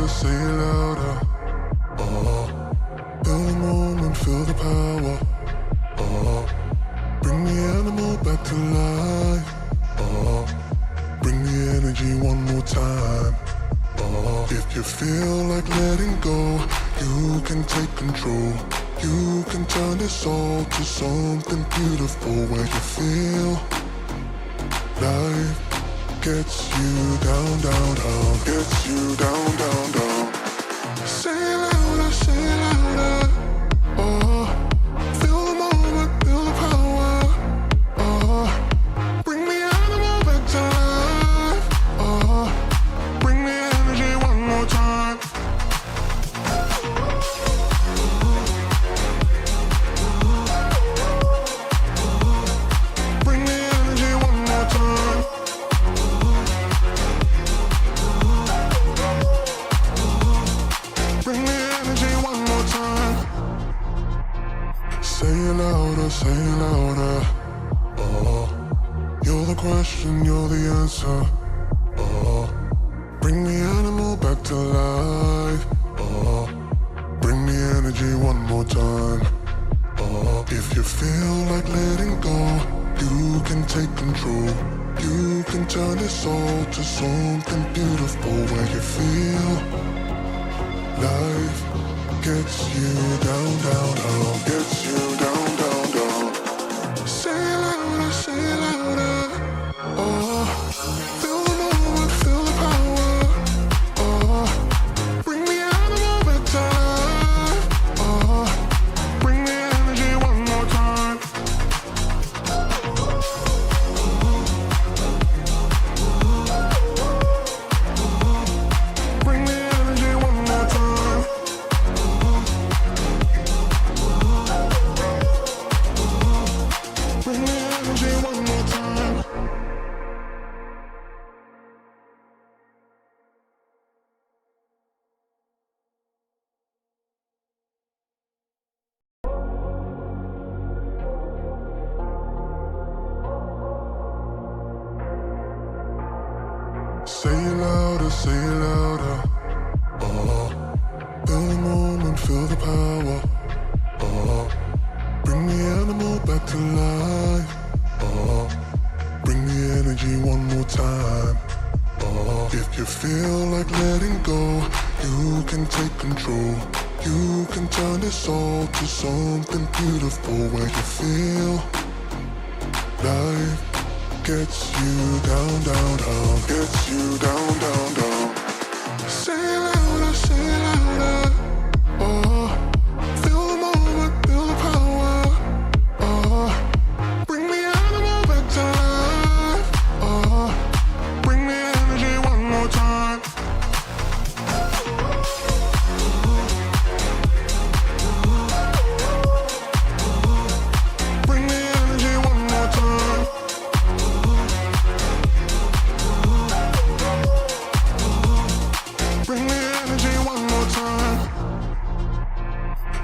louder, say it louder. Feel the moment, feel the power. Bring the animal back to life. Bring the energy one more time. If you feel like letting go, you can take control. You can turn this all to something beautiful where you feel life gets you down, down, down, gets you down, down, down. Say it louder, say it louder. Feel the moment, feel the power. Bring the animal back to life. Bring the energy one more time. Bring the energy one more time. Bring the energy one more time. Say it louder, say it louder. You're the question, you're the answer. Bring the animal back to life. Bring the energy one more time. If you feel like letting go, you can take control. You can turn this all to something beautiful where you feel life gets you down, down, down, gets you down, down, down. Say it louder, say it louder. Feel the moment, feel the power. Bring the animal back to life. Bring the energy one more time. Bring the energy one more time. Bring the energy one more time. Say it louder, say it louder. Feel the moment, feel the power. Bring the animal back to life. Bring the energy one more time. If you feel like letting go, you can take control. You can turn this all to something beautiful where you feel life gets you down, down, down, gets you down, down, down. Say it louder, say it louder. Feel the moment, feel the power. Bring the animal back to life. Bring the energy one more time. Bring the energy one more time. Bring the energy one more time.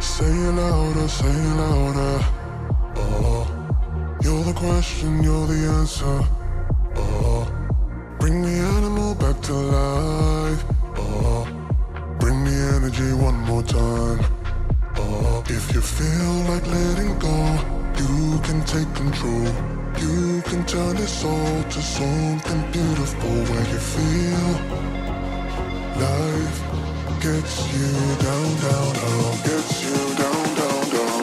Say it louder, say it louder. You're the question, you're the answer. Bring the animal back to life. Bring the energy one more time. If you feel like letting go, you can take control. You can turn this all to something beautiful where you feel life gets you down, down, down, gets you down, down, down.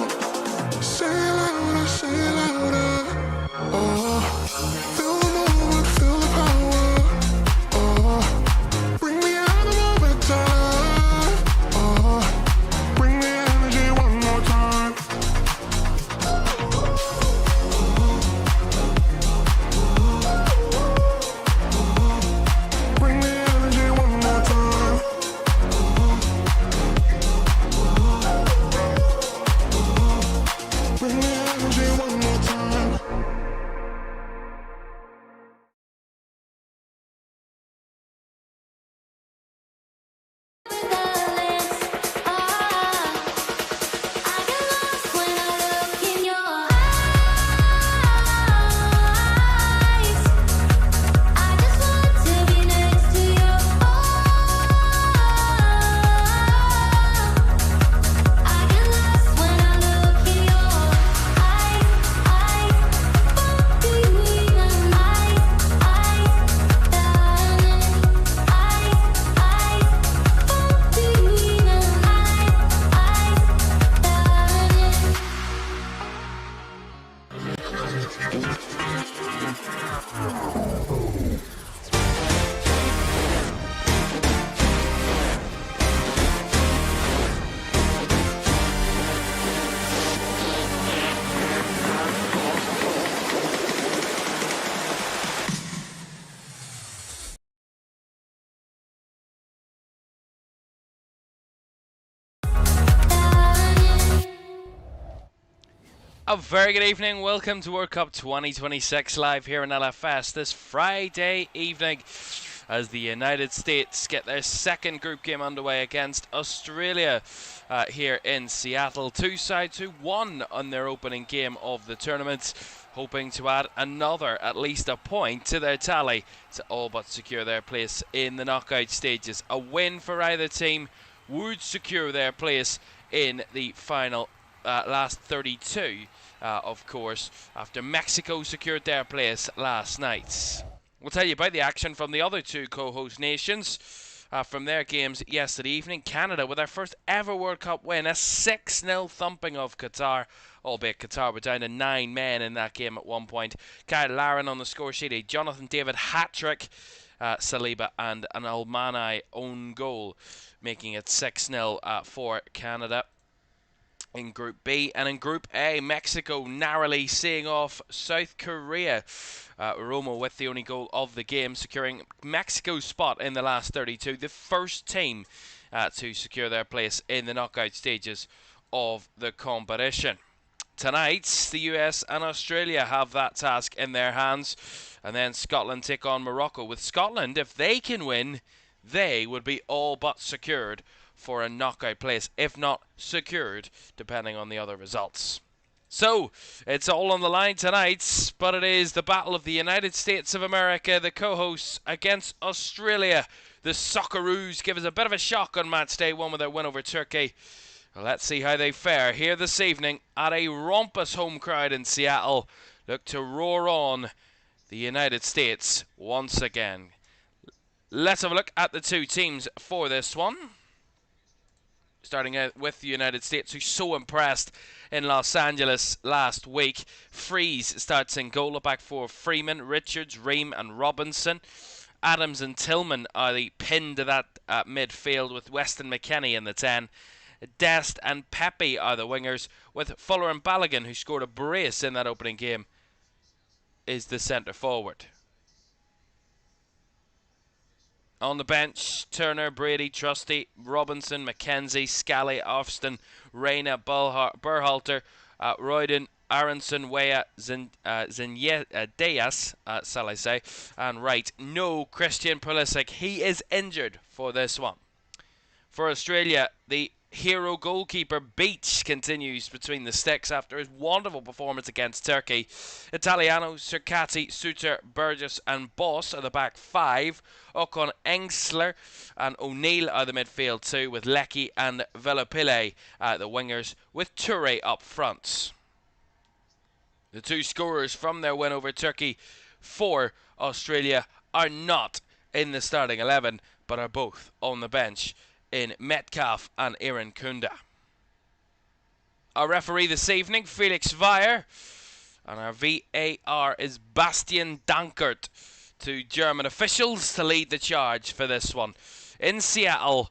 Say it louder, say it louder. Feel the moment, feel the power. Bring the animal back to life. Bring the energy one more time. Bring the energy one more time. A very good evening. Welcome to World Cup 2026 live here in LFS this Friday evening as the United States get their second group game underway against Australia here in Seattle. Two sides who won on their opening game of the tournament, hoping to add another, at least a point, to their tally to all but secure their place in the knockout stages. A win for either team would secure their place in the final last 32, of course, after Mexico secured their place last night. We'll tell you about the action from the other two co-host nations from their games yesterday evening. Canada with their first ever World Cup win, a 6-0 thumping of Qatar, albeit Qatar were down to 9 men in that game at one point. Kyle Larin on the score sheet, a Jonathan David hat-trick, Saliba and an Almani own goal, making it 6-0 for Canada in Group B. And in Group A, Mexico narrowly seeing off South Korea. Romo with the only goal of the game, securing Mexico's spot in the last 32, the first team to secure their place in the knockout stages of the competition. Tonight, the US and Australia have that task in their hands, and then Scotland take on Morocco. With Scotland, if they can win, they would be all but secured for a knockout place, if not secured, depending on the other results. So, it's all on the line tonight, but it is the battle of the United States of America, the co-hosts, against Australia. The Socceroos give us a bit of a shock on match day one with their win over Turkey. Let's see how they fare here this evening at a raucous home crowd in Seattle. Look to roar on the United States once again. Let's have a look at the two teams for this one. Starting out with the United States, who so impressed in Los Angeles last week. Freeze starts in goal, back for Freeman, Richards, Ream and Robinson. Adams and Tillman are the pin to that midfield, with Weston McKennie in the 10. Dest and Pepe are the wingers, with Fuller and Balogun, who scored a brace in that opening game, is the centre forward. On the bench, Turner, Brady, Trusty, Robinson, McKenzie, Scally, Ofston, Reyna, Berhalter, Royden, Aronson, Weah, Diaz, shall I say, and Wright. No Christian Pulisic. He is injured for this one. For Australia, the hero goalkeeper Beach continues between the sticks after his wonderful performance against Turkey. Italiano, Cercati, Suter, Burgess and Boss are the back five. Ocon, Engsler and O'Neill are the midfield two, with Leckie and Velopile the wingers, with Toure up front. The two scorers from their win over Turkey for Australia are not in the starting 11, but are both on the bench in Metcalf and Aaron Kunda. Our referee this evening, Felix Weyer, and our VAR is Bastian Dankert. Two German officials to lead the charge for this one. In Seattle,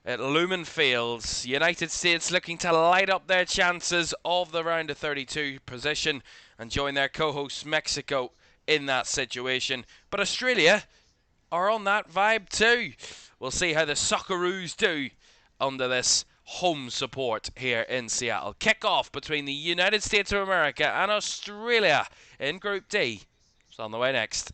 at Lumen Field, United States looking to light up their chances of the round of 32 position and join their co-host Mexico in that situation. But Australia are on that vibe too. We'll see how the Socceroos do under this home support here in Seattle. Kickoff between the United States of America and Australia in Group D. It's on the way next.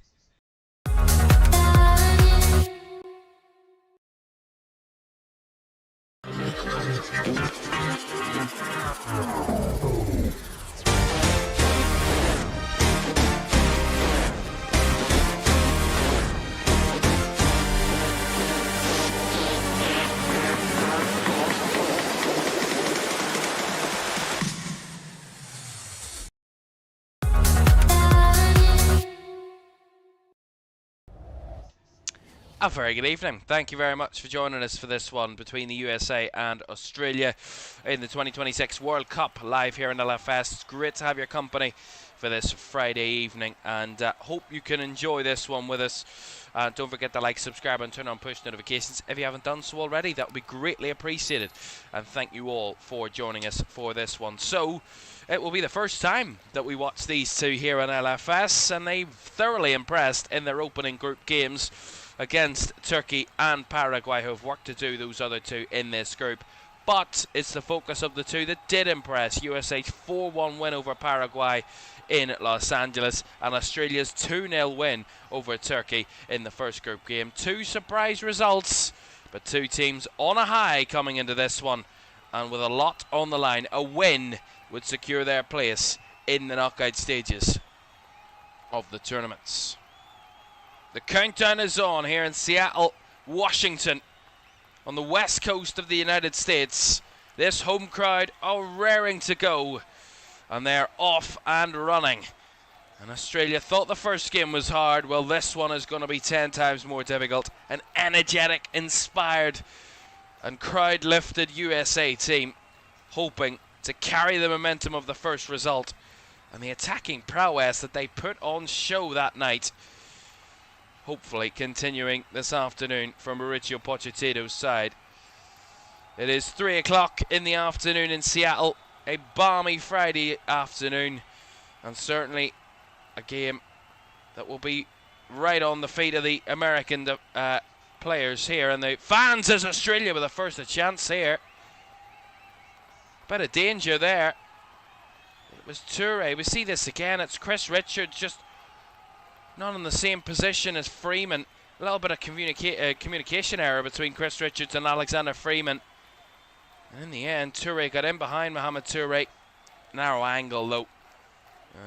A very good evening. Thank you very much for joining us for this one between the USA and Australia in the 2026 World Cup live here in LFS. It's great to have your company for this Friday evening, and hope you can enjoy this one with us. Don't forget to like, subscribe and turn on push notifications if you haven't done so already. That would be greatly appreciated, and thank you all for joining us for this one. So it will be the first time that we watch these two here on LFS, and they've thoroughly impressed in their opening group games against Turkey and Paraguay, who have work to do, those other two in this group. but it's the focus of the two that did impress. USA's 4-1 win over Paraguay in Los Angeles, and Australia's 2-0 win over Turkey in the first group game. Two surprise results, but two teams on a high coming into this one, and with a lot on the line. A win would secure their place in the knockout stages of the tournaments. The countdown is on here in Seattle, Washington, on the west coast of the United States. This home crowd are raring to go, and they're off and running. And Australia thought the first game was hard. Well, this one is going to be 10 times more difficult. An energetic, inspired and crowd-lifted USA team, hoping to carry the momentum of the first result and the attacking prowess that they put on show that night, hopefully continuing this afternoon from Mauricio Pochettino's side. It is 3 o'clock in the afternoon in Seattle, a balmy Friday afternoon, and certainly a game that will be right on the feet of the American players here, and the fans as Australia with a first chance here. Bit of danger there. It was Toure. We see this again. It's Chris Richards just not in the same position as Freeman. A little bit of communication error between Chris Richards and Alexander Freeman. And in the end, Toure got in behind Mohamed Toure. Narrow angle though.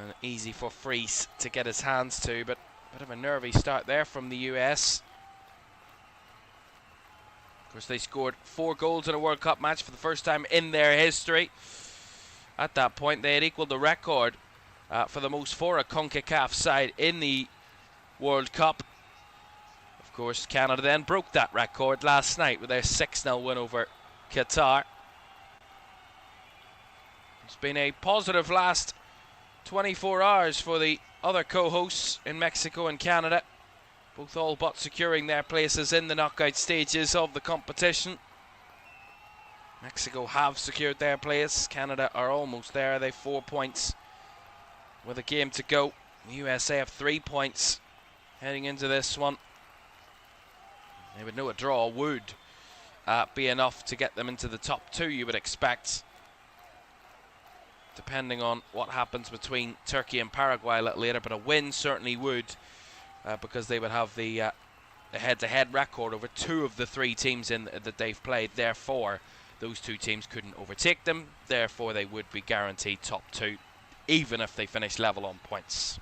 And easy for Freese to get his hands to, but a bit of a nervy start there from the US. Of course, they scored 4 goals in a World Cup match for the first time in their history. At that point, they had equalled the record for the most for a CONCACAF side in the World Cup. Of course, Canada then broke that record last night with their 6-0 win over Qatar. It's been a positive last 24 hours for the other co-hosts in Mexico and Canada, both all but securing their places in the knockout stages of the competition. Mexico have secured their place. Canada are almost there. They've 4 points with a game to go. The USA have 3 points heading into this one. They would know a draw would be enough to get them into the top 2, you would expect, depending on what happens between Turkey and Paraguay a little later. But a win certainly would, because they would have the head-to-head record over 2 of the 3 teams that they've played. Therefore, those 2 teams couldn't overtake them. Therefore, they would be guaranteed top 2, even if they finish level on points.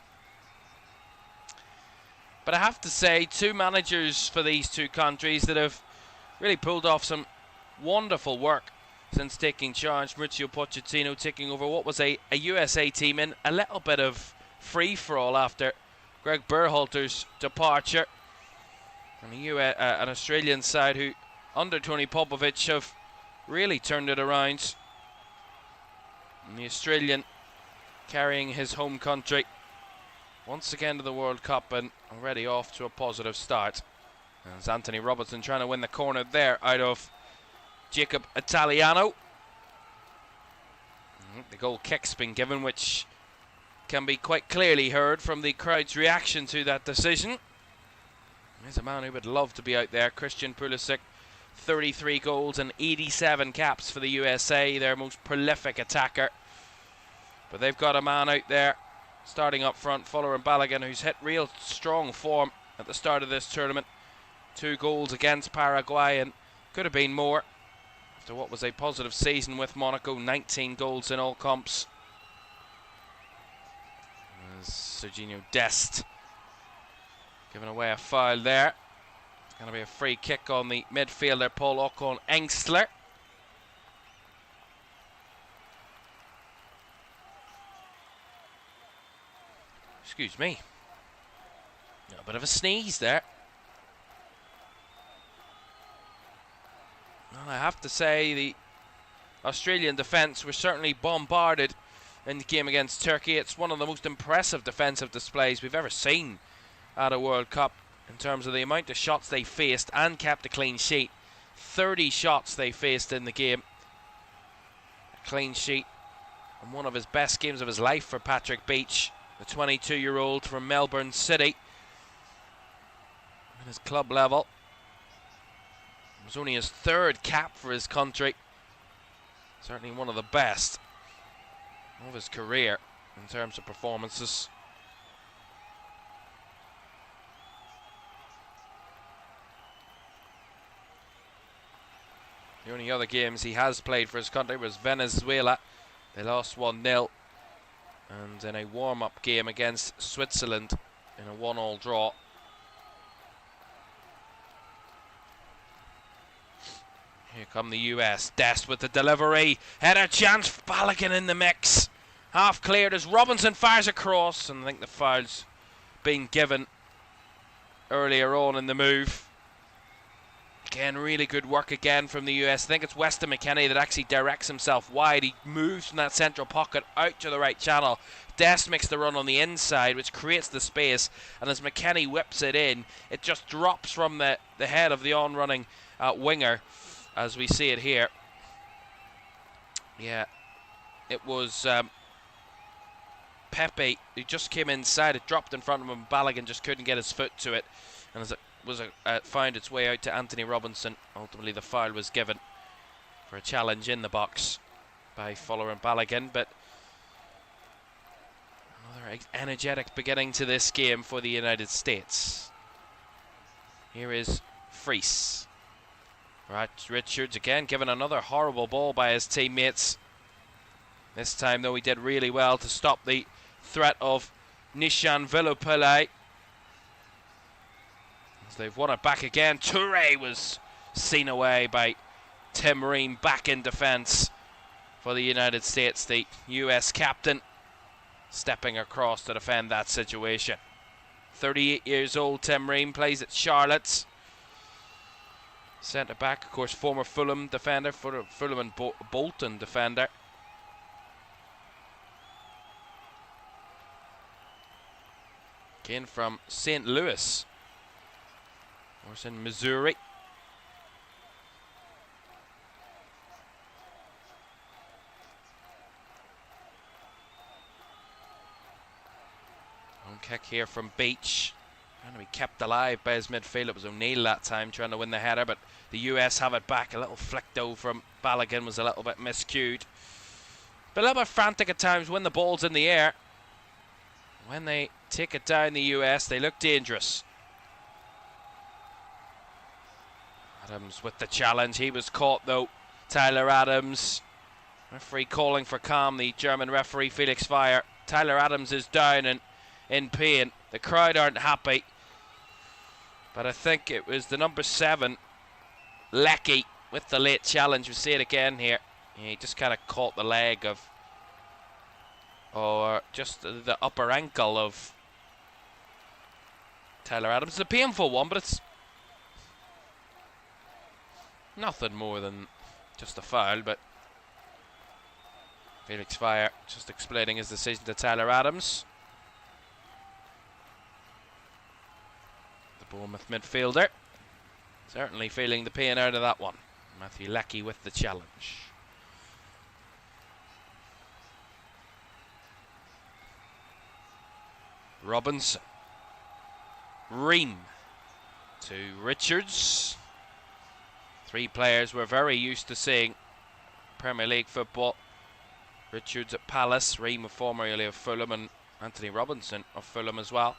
But I have to say, 2 managers for these 2 countries that have really pulled off some wonderful work since taking charge. Mauricio Pochettino taking over what was a USA team in a little bit of free-for-all after Greg Berhalter's departure. And an Australian side who, under Tony Popovich, have really turned it around. And the Australian carrying his home country once again to the World Cup, and already off to a positive start. As Anthony Robertson trying to win the corner there out of Jacob Italiano. The goal kick's been given, which can be quite clearly heard from the crowd's reaction to that decision. There's a man who would love to be out there, Christian Pulisic. 33 goals and 87 caps for the USA, their most prolific attacker. But they've got a man out there starting up front, Fuller and Balogun, who's hit real strong form at the start of this tournament. 2 goals against Paraguay, and could have been more after what was a positive season with Monaco. 19 goals in all comps. As Serginho Dest giving away a foul there. It's going to be a free kick on the midfielder Paul Ocon Engstler. Excuse me. A bit of a sneeze there. Well, I have to say the Australian defence were certainly bombarded in the game against Turkey. It's one of the most impressive defensive displays we've ever seen at a World Cup in terms of the amount of shots they faced and kept a clean sheet. 30 shots they faced in the game. A clean sheet, and one of his best games of his life for Patrick Beach, the 22-year-old from Melbourne City. At his club level, it was only his 3rd cap for his country Certainly one of the best of his career in terms of performances. The only other games he has played for his country was Venezuela. They lost 1-0. And in a warm-up game against Switzerland in a 1-1 draw. Here come the US. Dest with the delivery. Header chance. Balogun in the mix. Half cleared as Robinson fires across. And I think the foul's been given earlier on in the move. Again, really good work again from the US. I think it's Weston McKennie that actually directs himself wide. He moves from that central pocket out to the right channel. Dest makes the run on the inside, which creates the space. And as McKennie whips it in, it just drops from the head of the on-running winger, as we see it here. Yeah, it was Pepe who just came inside. It dropped in front of him. Balogun just couldn't get his foot to it. And as it found its way out to Anthony Robinson, ultimately the foul was given for a challenge in the box by Folarin Balogun. But another energetic beginning to this game for the United States. Here is Ferris. Right, Richards again given another horrible ball by his teammates. This time though he did really well to stop the threat of Nishan Villopillay. As they've won it back again. Toure was seen away by Tim Ream back in defence for the United States. The US captain stepping across to defend that situation. 38 years old Tim Ream, plays at Charlotte. Centre back, of course, former Fulham defender, Fulham and Bolton defender. Came from St. Louis, of course, in Missouri. Long kick here from Beach. Trying to be kept alive by his midfield. It was O'Neill that time trying to win the header, but the US have it back. A little flick though from Balogun was a little bit miscued. But a little bit frantic at times when the ball's in the air. When they take it down, the US, they look dangerous. Adams with the challenge. He was caught though. Tyler Adams. Referee calling for calm. The German referee, Felix Fire. Tyler Adams is down and in pain. The crowd aren't happy. But I think it was the number 7, Lecky, with the late challenge. We see it again here. He just kind of caught the leg of, or just the upper ankle of Tyler Adams. It's a painful one, but it's nothing more than just a foul. But Felix Fire just explaining his decision to Tyler Adams. Bournemouth midfielder certainly feeling the pain out of that one. Matthew Lecky with the challenge. Robinson. Ream to Richards. 3 players we're very used to seeing Premier League football. Richards at Palace, Ream formerly of Fulham, and Anthony Robinson of Fulham as well.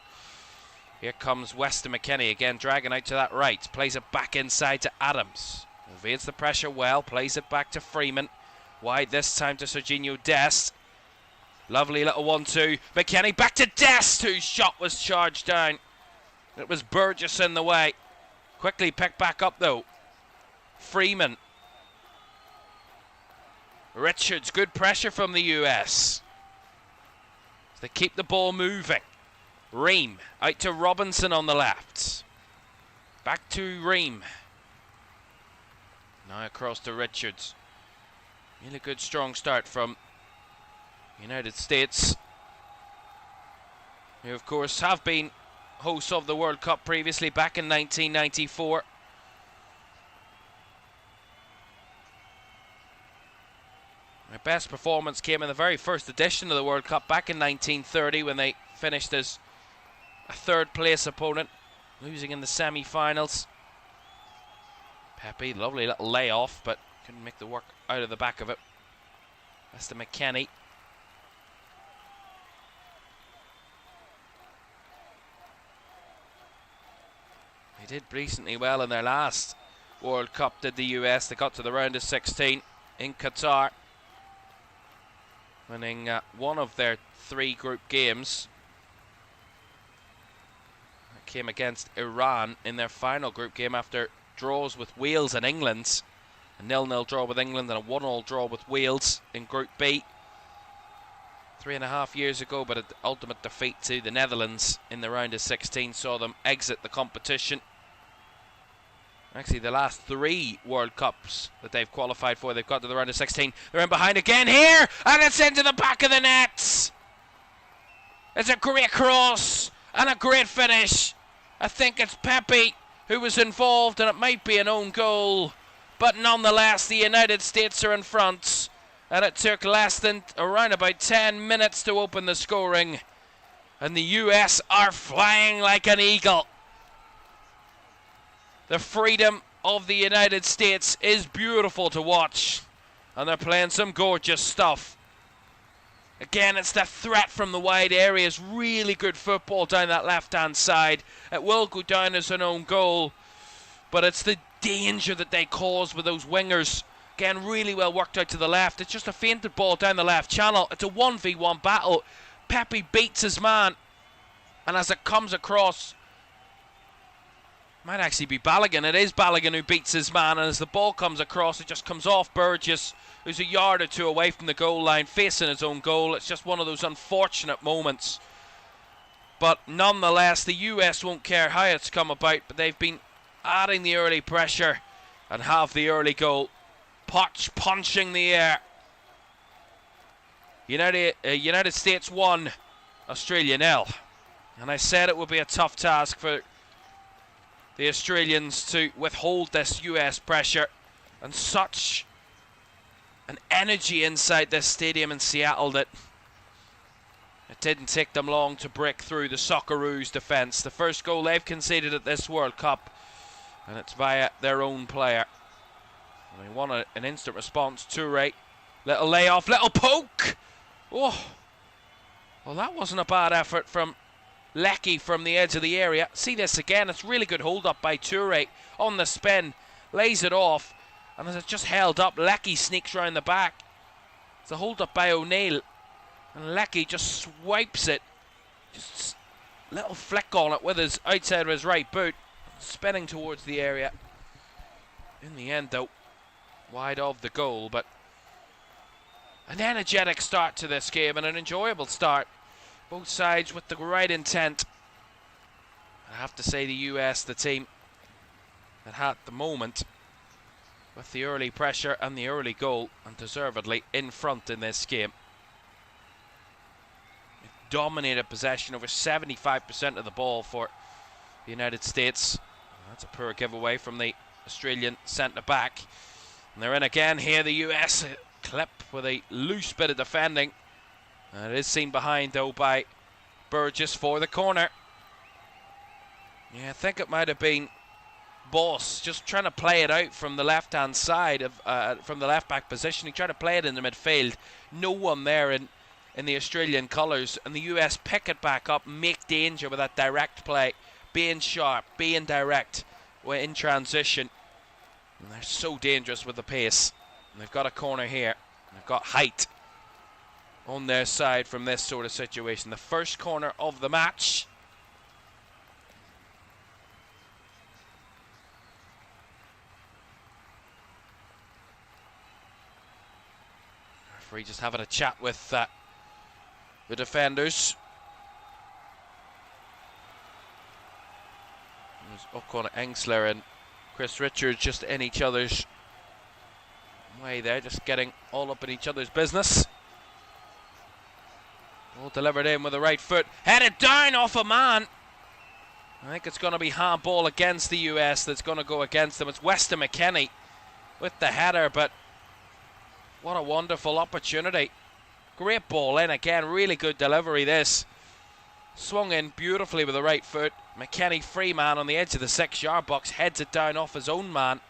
Here comes Weston McKennie again, dragging out to that right. Plays it back inside to Adams. Evades the pressure well. Plays it back to Freeman. Wide this time to Serginho Dest. Lovely little 1-2. McKennie back to Dest, whose shot was charged down. It was Burgess in the way. Quickly picked back up though. Freeman. Richards, good pressure from the US. They keep the ball moving. Ream out to Robinson on the left. Back to Ream. Now across to Richards. Really good strong start from United States, who of course have been hosts of the World Cup previously back in 1994. Their best performance came in the very first edition of the World Cup back in 1930 when they finished as a 3rd place opponent, losing in the semi-finals. Pepe, lovely little layoff, but couldn't make the work out of the back of it. That's the McKennie. They did recently well in their last World Cup, did the US. They got to the round of 16 in Qatar, winning one of their 3 group games. That came against Iran in their final group game after draws with Wales and England. A 0-0 draw with England and a 1-1 draw with Wales in Group B 3.5 years ago, but an ultimate defeat to the Netherlands in the round of 16 saw them exit the competition. Actually, the last 3 World Cups that they've qualified for, they've got to the round of 16. They're in behind again here, and it's into the back of the net. It's a great cross and a great finish. I think it's Pepe who was involved, and it might be an own goal. But nonetheless, the United States are in front, and it took less than around about 10 minutes to open the scoring, and the US are flying like an eagle. The freedom of the United States is beautiful to watch, and they're playing some gorgeous stuff. Again, it's the threat from the wide areas. Really good football down that left-hand side. It will go down as an own goal, but it's the danger that they cause with those wingers. Again, really well worked out to the left. It's just a feinted ball down the left channel. It's a 1v1 battle. Pepe beats his man, and as it comes across, might actually be Balogun. It is Balogun who beats his man, and as the ball comes across, it just comes off Burgess, who's a yard or 2 away from the goal line, facing his own goal. It's just one of those unfortunate moments. But nonetheless, the US won't care how it's come about, but they've been adding the early pressure and have the early goal. Potch punching the air. United States 1, Australia 0. And I said it would be a tough task for the Australians to withhold this US pressure, and such an energy inside this stadium in Seattle that it didn't take them long to break through the Socceroos' defence. The first goal they've conceded at this World Cup, and it's via their own player. And they want an instant response. Toure, little layoff, little poke. Oh, well, that wasn't a bad effort from Leckie from the edge of the area. See this again. It's really good hold up by Toure on the spin, lays it off, and as it's just held up, Leckie sneaks round the back. It's a hold up by O'Neill, and Leckie just swipes it, just little flick on it with his outside of his right boot, spinning towards the area. In the end, though, wide of the goal, but an energetic start to this game and an enjoyable start. Both sides with the right intent. I have to say the US, the team that had the moment with the early pressure and the early goal, and deservedly in front in this game. It dominated possession, over 75% of the ball for the United States. That's a poor giveaway from the Australian centre-back. And they're in again here, the US. A clip with a loose bit of defending. And it is seen behind, though, by Burgess for the corner. Yeah, I think it might have been Boss just trying to play it out from the left-hand side of from the left-back position. He tried to play it in the midfield. No one there in the Australian colours, and the US pick it back up, make danger with that direct play, being sharp, being direct in transition. And they're so dangerous with the pace. And they've got a corner here. They've got height on their side from this sort of situation. The first corner of the match. Referee just having a chat with the defenders. There's O'Connor Engsler and Chris Richards just in each other's way there, just getting all up in each other's business. All delivered in with the right foot, headed down off a man. I think it's going to be handball against the US that's going to go against them. It's Weston McKennie with the header, but what a wonderful opportunity. Great ball in again, really good delivery this. Swung in beautifully with the right foot. McKennie, free man on the edge of the 6-yard box, heads it down off his own man.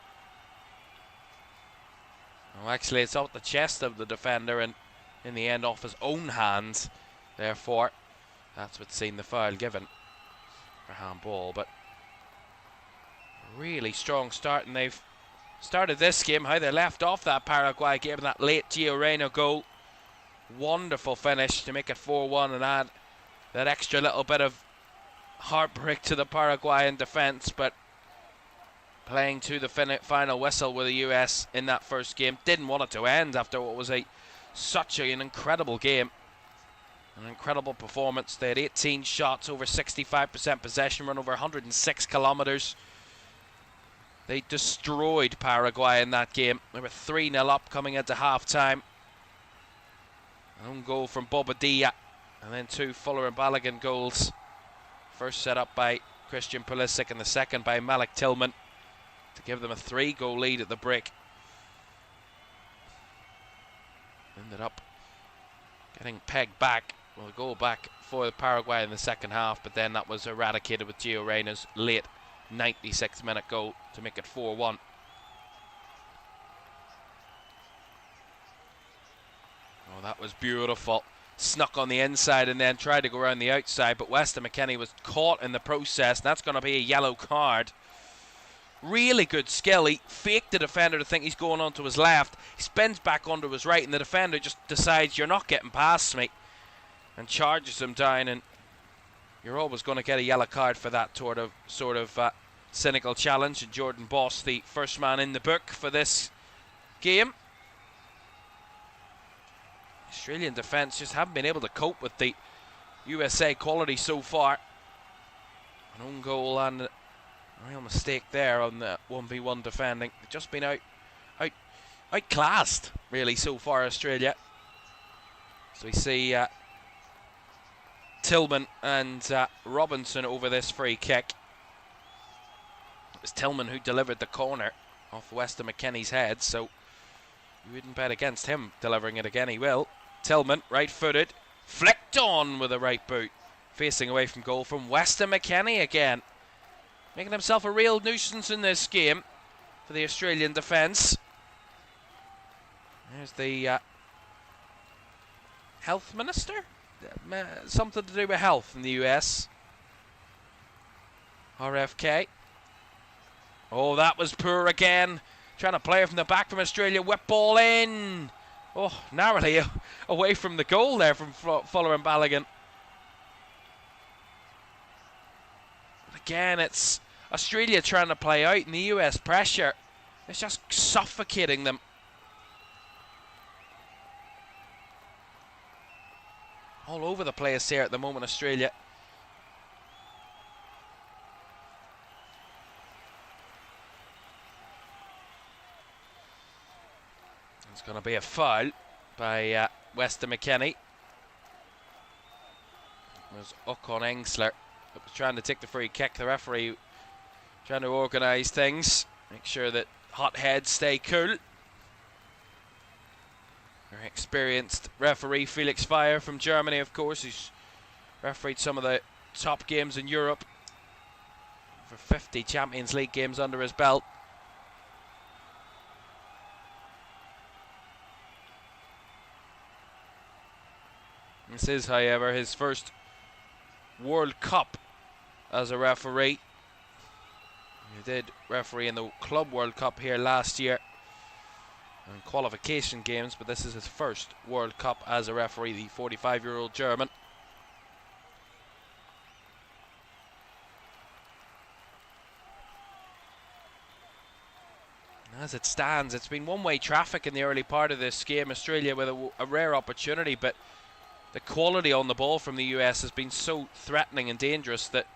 Oh, actually, it's off the chest of the defender, and in the end off his own hands. Therefore, that's what's seen the foul given for handball. But really strong start, and they've started this game how they left off that Paraguay game, that late Gio Reyna goal. Wonderful finish to make it 4-1 and add that extra little bit of heartbreak to the Paraguayan defence, but playing to the final whistle with the US in that first game. Didn't want it to end after what was such an incredible game. An incredible performance. They had 18 shots, over 65% possession, run over 106 kilometres. They destroyed Paraguay in that game. They were 3-0 up coming into half-time. Own goal from Bobadilla, and then 2 Fuller and Balogun goals. First set up by Christian Pulisic and the second by Malik Tillman to give them a 3-goal lead at the break. Ended up getting pegged back, well, a goal back for Paraguay in the second half, but then that was eradicated with Gio Reyna's late 96-minute goal to make it 4-1. Oh, that was beautiful. Snuck on the inside and then tried to go around the outside, but Weston McKennie was caught in the process, and that's going to be a yellow card. Really good skill. He faked the defender to think he's going onto his left. He spins back onto his right, and the defender just decides, you're not getting past me, and charges him down, and you're always going to get a yellow card for that sort of cynical challenge. And Jordan Boss, the first man in the book for this game. Australian defence just haven't been able to cope with the USA quality so far. An own goal and a real mistake there on the 1v1 defending. They've just been outclassed really so far, Australia. So we see Tillman and Robinson over this free kick. It was Tillman who delivered the corner off Weston McKennie's head, so you wouldn't bet against him delivering it again. He will. Tillman, right-footed, flicked on with a right boot, facing away from goal from Weston McKennie again, making himself a real nuisance in this game for the Australian defence. There's the health minister, something to do with health in the US. RFK. Oh, that was poor again. Trying to play it from the back from Australia. Whip ball in. Oh, narrowly away from the goal there from Fuller and Balogun. But again, it's Australia trying to play out, and the US pressure is just suffocating them. All over the place here at the moment, Australia. It's going to be a foul by Weston McKennie. It was Ocon Engsler that was trying to take the free kick. The referee trying to organise things, make sure that hot heads stay cool. Very experienced referee Felix Feyer from Germany, of course, who's refereed some of the top games in Europe. For 50 Champions League games under his belt. This is, however, his first World Cup as a referee. He did referee in the Club World Cup here last year and qualification games, but this is his first World Cup as a referee, the 45-year-old German. As it stands, it's been one-way traffic in the early part of this game. Australia with a rare opportunity, but the quality on the ball from the US has been so threatening and dangerous that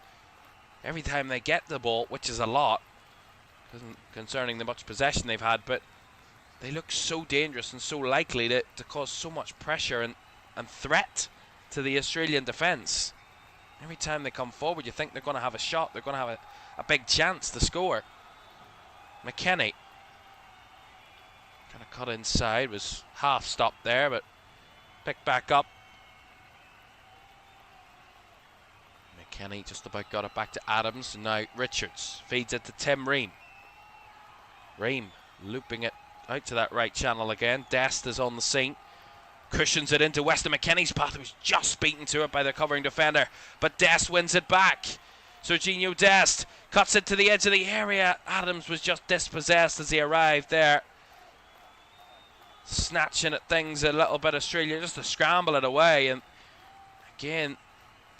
every time they get the ball, which is a lot, concerning the much possession they've had, but they look so dangerous and so likely to cause so much pressure and threat to the Australian defence. Every time they come forward, you think they're going to have a shot, they're going to have a big chance to score. McKennie kind of cut inside, was half stopped there, but picked back up. McKennie just about got it back to Adams, and now Richards feeds it to Tim Ream. Ream looping it out to that right channel again. Dest is on the scene. Cushions it into Weston McKennie's path, who's just beaten to it by the covering defender. But Dest wins it back. Serginho Dest cuts it to the edge of the area. Adams was just dispossessed as he arrived there. Snatching at things a little bit, Australia just to scramble it away. And again,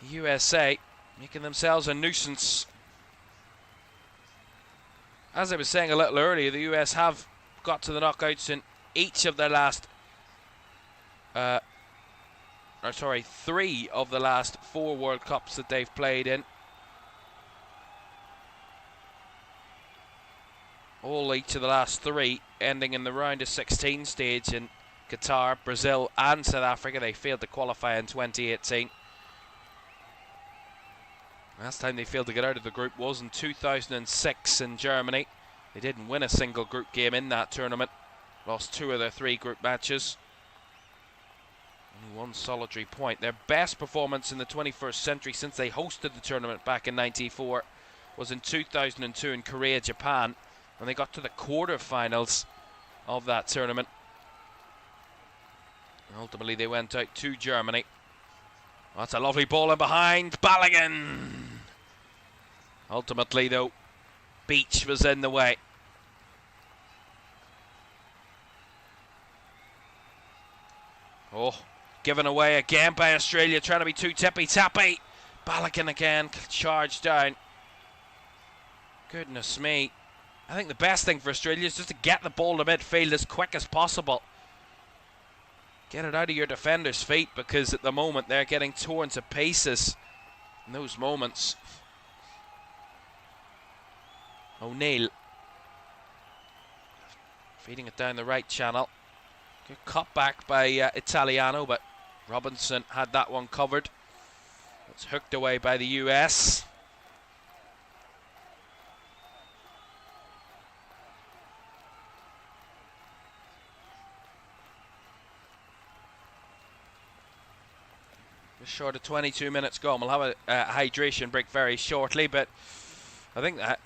the USA making themselves a nuisance. As I was saying a little earlier, the US have got to the knockouts in each of their last 3 of the last 4 World Cups that they've played in. Each of the last 3 ending in the round of 16 stage in Qatar, Brazil and South Africa. They failed to qualify in 2018. Last time they failed to get out of the group was in 2006 in Germany. They didn't win a single group game in that tournament. Lost 2 of their 3 group matches. Only 1 solitary point. Their best performance in the 21st century since they hosted the tournament back in '94 was in 2002 in Korea, Japan, when they got to the quarter-finals of that tournament. And ultimately they went out to Germany. That's a lovely ball in behind. Balogun! Ultimately, though, Beach was in the way. Oh, given away again by Australia, trying to be too tippy-tappy. Balogun again, charged down. Goodness me. I think the best thing for Australia is just to get the ball to midfield as quick as possible. Get it out of your defenders' feet, because at the moment they're getting torn to pieces in those moments. O'Neill feeding it down the right channel. Good cut back by Italiano, but Robinson had that one covered. It's hooked away by the US. Just short of 22 minutes gone. We'll have a hydration break very shortly, but I think that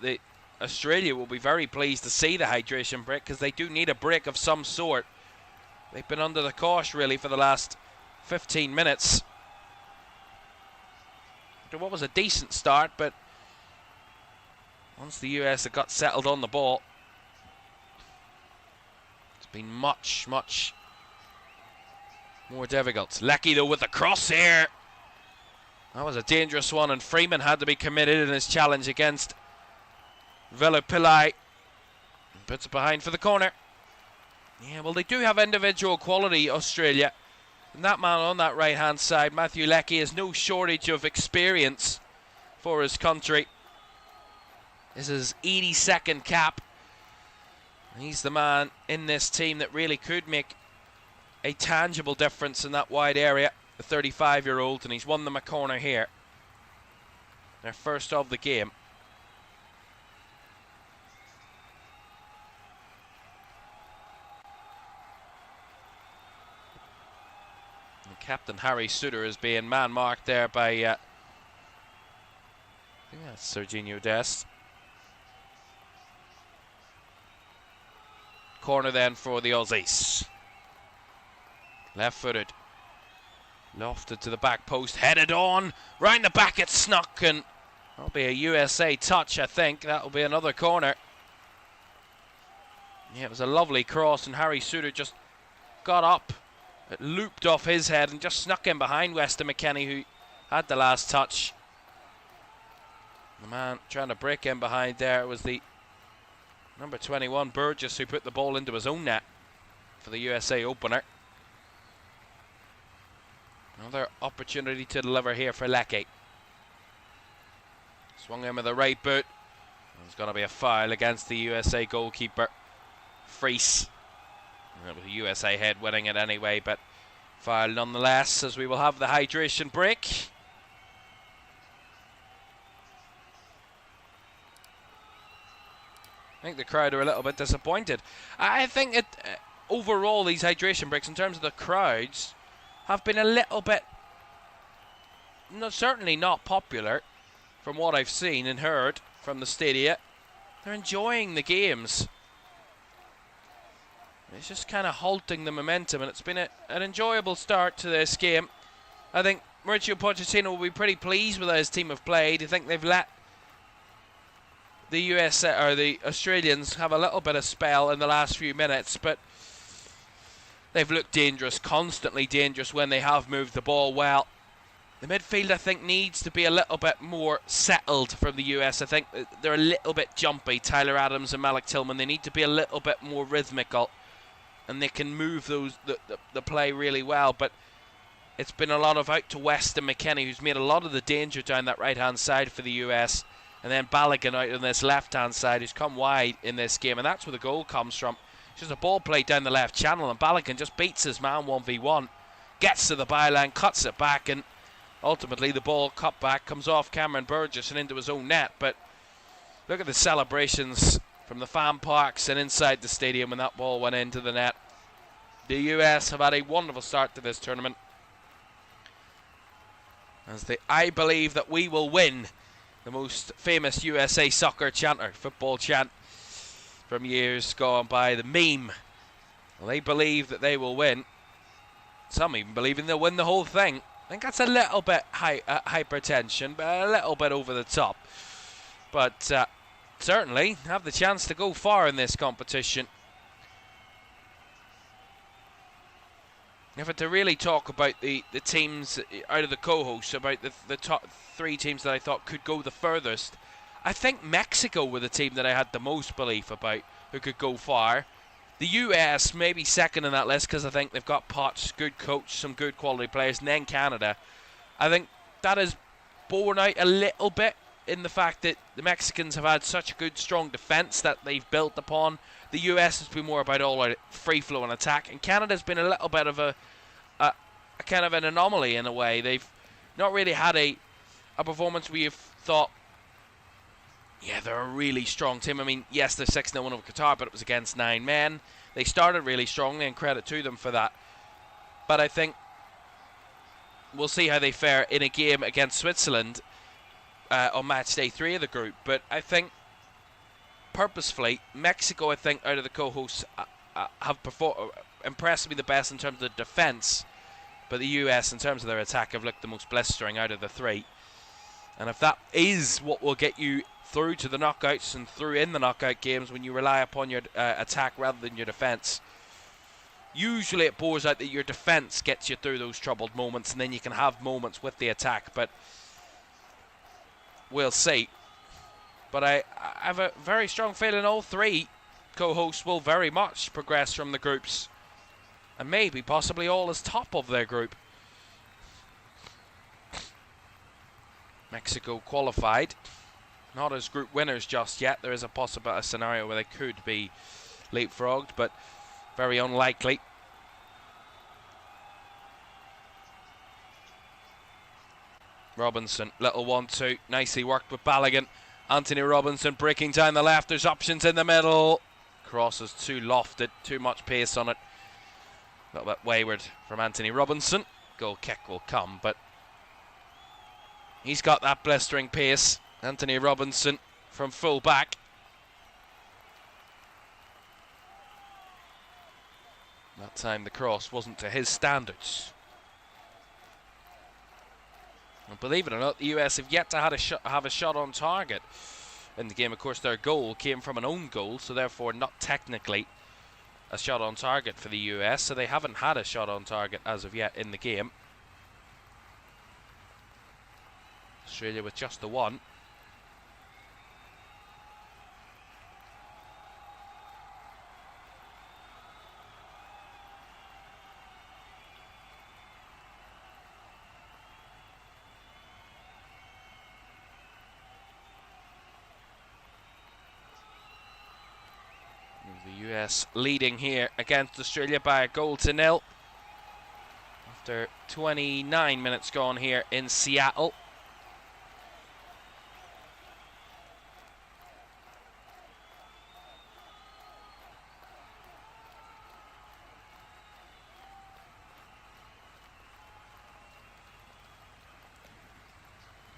Australia will be very pleased to see the hydration break, because they do need a break of some sort. They've been under the cosh really for the last 15 minutes. What was a decent start, but once the US have got settled on the ball, it's been much more difficult. Leckie though with the cross here. That was a dangerous one, and Freeman had to be committed in his challenge against Velupillai. Puts it behind for the corner. Yeah, well, they do have individual quality, Australia. And that man on that right-hand side, Matthew Leckie, has no shortage of experience for his country. This is his 82nd cap. He's the man in this team that really could make a tangible difference in that wide area. The 35-year-old, and he's won them a corner here. Their first of the game. Captain Harry Suter is being man-marked there by, I think that's Serginho Dest. Corner then for the Aussies. Left-footed. Lofted to the back post, headed on. Round the back it snuck, and that'll be a USA touch, I think. That'll be another corner. Yeah, it was a lovely cross, and Harry Suter just got up. It looped off his head and just snuck in behind Weston McKennie, who had the last touch. The man trying to break in behind there was the number 21, Burgess, who put the ball into his own net for the USA opener. Another opportunity to deliver here for Leckie. Swung in with the right boot. There's going to be a foul against the USA goalkeeper, Freese. It was a USA head winning it anyway, but foul nonetheless, as we will have the hydration break. I think the crowd are a little bit disappointed. I think that overall these hydration breaks, in terms of the crowds, have been a little bit, certainly not popular from what I've seen and heard from the stadia. They're enjoying the games. It's just kind of halting the momentum, and it's been an enjoyable start to this game. I think Mauricio Pochettino will be pretty pleased with how his team have played. I think they've let the US or the Australians have a little bit of spell in the last few minutes, but they've looked dangerous, constantly dangerous when they have moved the ball well. The midfield, I think, needs to be a little bit more settled from the US. I think they're a little bit jumpy, Tyler Adams and Malik Tillman. They need to be a little bit more rhythmical, and they can move the play really well. But it's been a lot of out to Weston McKennie, who's made a lot of the danger down that right-hand side for the US. And then Balogun out on this left-hand side, who's come wide in this game. And that's where the goal comes from. It's just a ball played down the left channel, and Balogun just beats his man 1v1. Gets to the byline, cuts it back, and ultimately the ball cut back, comes off Cameron Burgess and into his own net. But look at the celebrations from the fan parks and inside the stadium when that ball went into the net. The US have had a wonderful start to this tournament, as I believe that we will win. The most famous USA soccer chanter, football chant from years gone by, the meme. Well, they believe that they will win. Some even believing they'll win the whole thing. I think that's a little bit hypertension, but a little bit over the top. But certainly have the chance to go far in this competition. If I had to really talk about the teams out of the co-hosts, about the top 3 teams that I thought could go the furthest, I think Mexico were the team that I had the most belief about who could go far. The US maybe second in that list, because I think they've got Potts, good coach, some good quality players, and then Canada. I think that is borne out a little bit in the fact that the Mexicans have had such a good, strong defence that they've built upon. The US has been more about all-out free-flowing attack, and Canada's been a little bit of a kind of an anomaly in a way. They've not really had a performance where you've thought, yeah, they're a really strong team. I mean, yes, they're 6-0 over Qatar, but it was against 9 men. They started really strongly, and credit to them for that. But I think we'll see how they fare in a game against Switzerland on match day 3 of the group. But I think purposefully, Mexico, I think, out of the co-hosts have impressed me the best in terms of defence, but the US, in terms of their attack, have looked the most blistering out of the 3. And if that is what will get you through to the knockouts and through in the knockout games, when you rely upon your attack rather than your defence, usually it bores out that your defence gets you through those troubled moments, and then you can have moments with the attack. But we'll see. But I have a very strong feeling all 3 co-hosts will very much progress from the groups, and maybe possibly all as top of their group. Mexico qualified, not as group winners just yet. There is a scenario where they could be leapfrogged, but very unlikely. Robinson, little 1-2, nicely worked with Balogun. Anthony Robinson breaking down the left. There's options in the middle. Cross is too lofted, too much pace on it. A little bit wayward from Anthony Robinson. Goal kick will come, but he's got that blistering pace. Anthony Robinson from full back. That time the cross wasn't to his standards. And believe it or not, the US have yet to have a shot on target in the game. Of course, their goal came from an own goal, so therefore not technically a shot on target for the US. So they haven't had a shot on target as of yet in the game. Australia with just the one. The US leading here against Australia by a 1-0 after 29 minutes gone here in Seattle.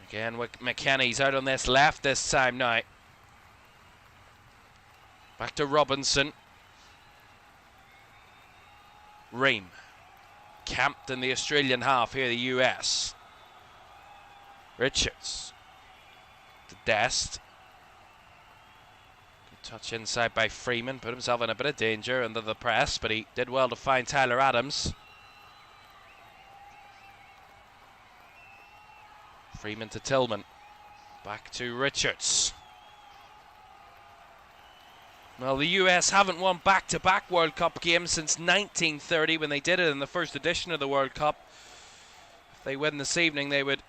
Again, McKennie's out on this left this time now. Back to Robinson. Ream. Camped in the Australian half here, the US. Richards. To Dest. Good touch inside by Freeman. Put himself in a bit of danger under the press, but he did well to find Tyler Adams. Freeman to Tillman. Back to Richards. Well, the US haven't won back-to-back World Cup games since 1930 when they did it in the first edition of the World Cup. If they win this evening, they would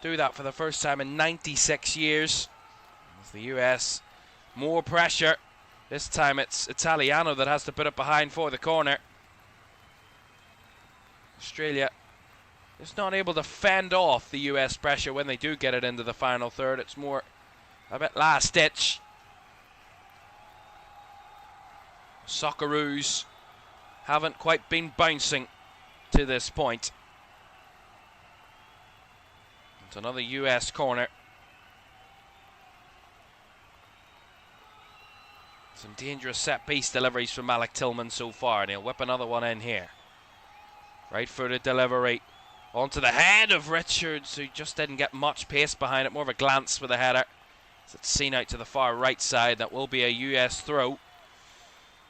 do that for the first time in 96 years. As the US, more pressure. This time it's Italiano that has to put it behind for the corner. Australia just not able to fend off the US pressure when they do get it into the final third. It's more a bit last ditch. Socceroos haven't quite been bouncing to this point. It's another US corner. Some dangerous set-piece deliveries from Malik Tillman so far, and he'll whip another one in here. Right-footed delivery onto the head of Richards, who just didn't get much pace behind it. More of a glance for the header. As it's seen out to the far right side. That will be a US throw.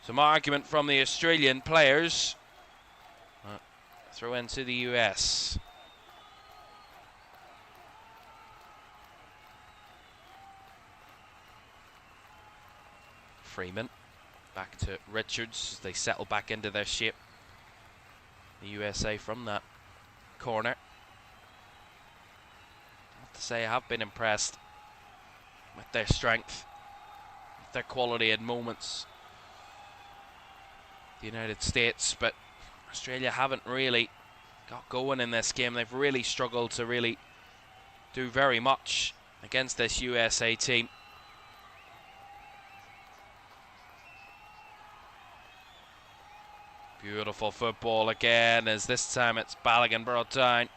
Some argument from the Australian players. Throw into the US. Freeman back to Richards as they settle back into their shape. The USA from that corner. I have to say I have been impressed with their strength, with their quality in moments. The United States, but Australia haven't really got going in this game. They've really struggled to really do very much against this USA team. Beautiful football again, as this time it's Balogun brought down.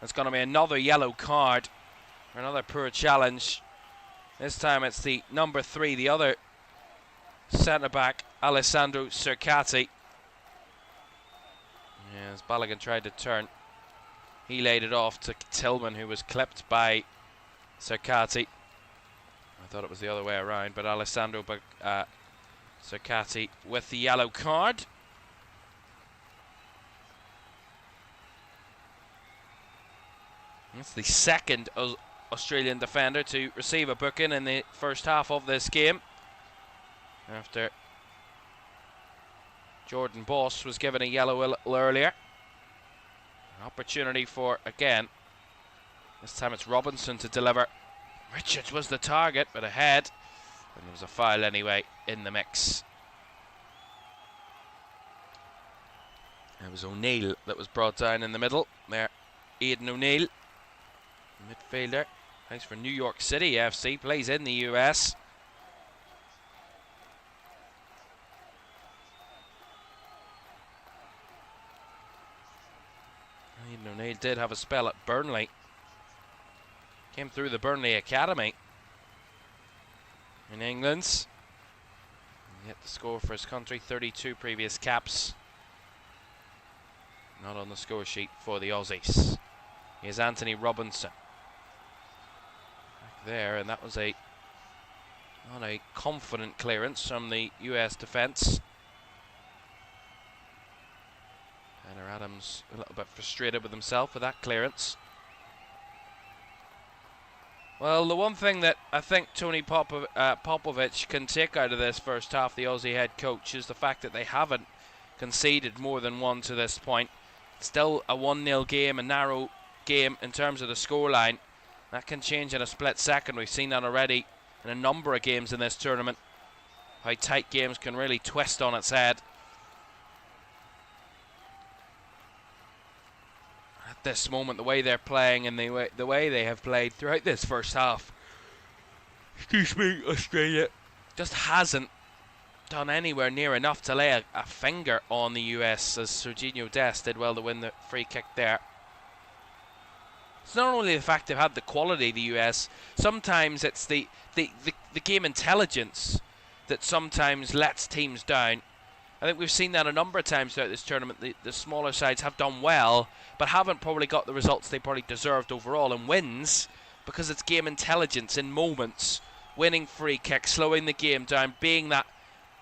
It's going to be another yellow card for another poor challenge. This time it's the number 3, the other centre-back, Alessandro Cercati. As Balogun tried to turn, he laid it off to Tillman, who was clipped by Cercati. I thought it was the other way around, but Alessandro Cercati with the yellow card. It's the second Australian defender to receive a booking in the first half of this game, after Jordan Boss was given a yellow a little earlier. An opportunity for, again, this time it's Robinson to deliver. Richards was the target, but ahead. And there was a foul anyway in the mix. It was O'Neill that was brought down in the middle. There, Aidan O'Neill, midfielder. Plays for New York City FC, plays in the US. Aidan O'Neill did have a spell at Burnley. Came through the Burnley Academy in England. Yet to score for his country, 32 previous caps. Not on the score sheet for the Aussies. Here's Anthony Robinson. Back there, and that was not a confident clearance from the US defence. Tyler Adams a little bit frustrated with himself with that clearance. Well, the one thing that I think Tony Popovic can take out of this first half, the Aussie head coach, is the fact that they haven't conceded more than one to this point. Still a 1-0 game, a narrow game in terms of the scoreline. That can change in a split second. We've seen that already in a number of games in this tournament. How tight games can really twist on its head. At this moment, the way they're playing and the way they have played throughout this first half, excuse me, Australia just hasn't done anywhere near enough to lay a finger on the US, as Serginho Dest did well to win the free kick there. It's not only the fact they've had the quality, the US, sometimes it's the game intelligence that sometimes lets teams down. I think we've seen that a number of times throughout this tournament. The smaller sides have done well, but haven't probably got the results they probably deserved overall, and wins because it's game intelligence in moments, winning free kicks, slowing the game down, being that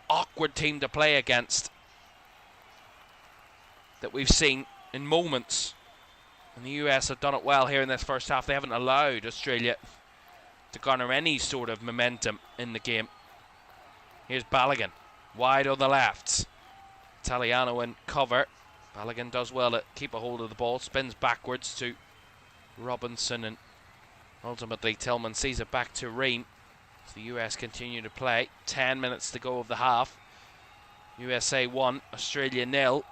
awkward team to play against that we've seen in moments. And the US have done it well here in this first half. They haven't allowed Australia to garner any sort of momentum in the game. Here's Balogun, wide on the left. Italiano in cover. Balogun does well to keep a hold of the ball, spins backwards to Robinson, and ultimately Tillman sees it back to Ream. As the US continue to play. 10 minutes to go of the half. USA 1, Australia 0.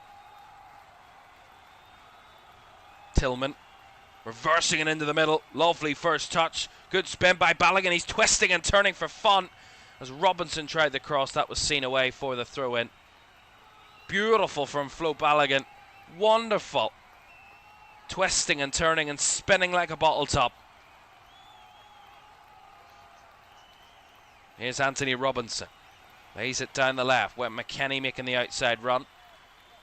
Tillman reversing it into the middle. Lovely first touch. Good spin by Balogun. He's twisting and turning for fun. As Robinson tried the cross, that was seen away for the throw-in. Beautiful from Flo Balogun. Wonderful. Twisting and turning and spinning like a bottle top. Here's Anthony Robinson. Lays it down the left. Went McKennie making the outside run.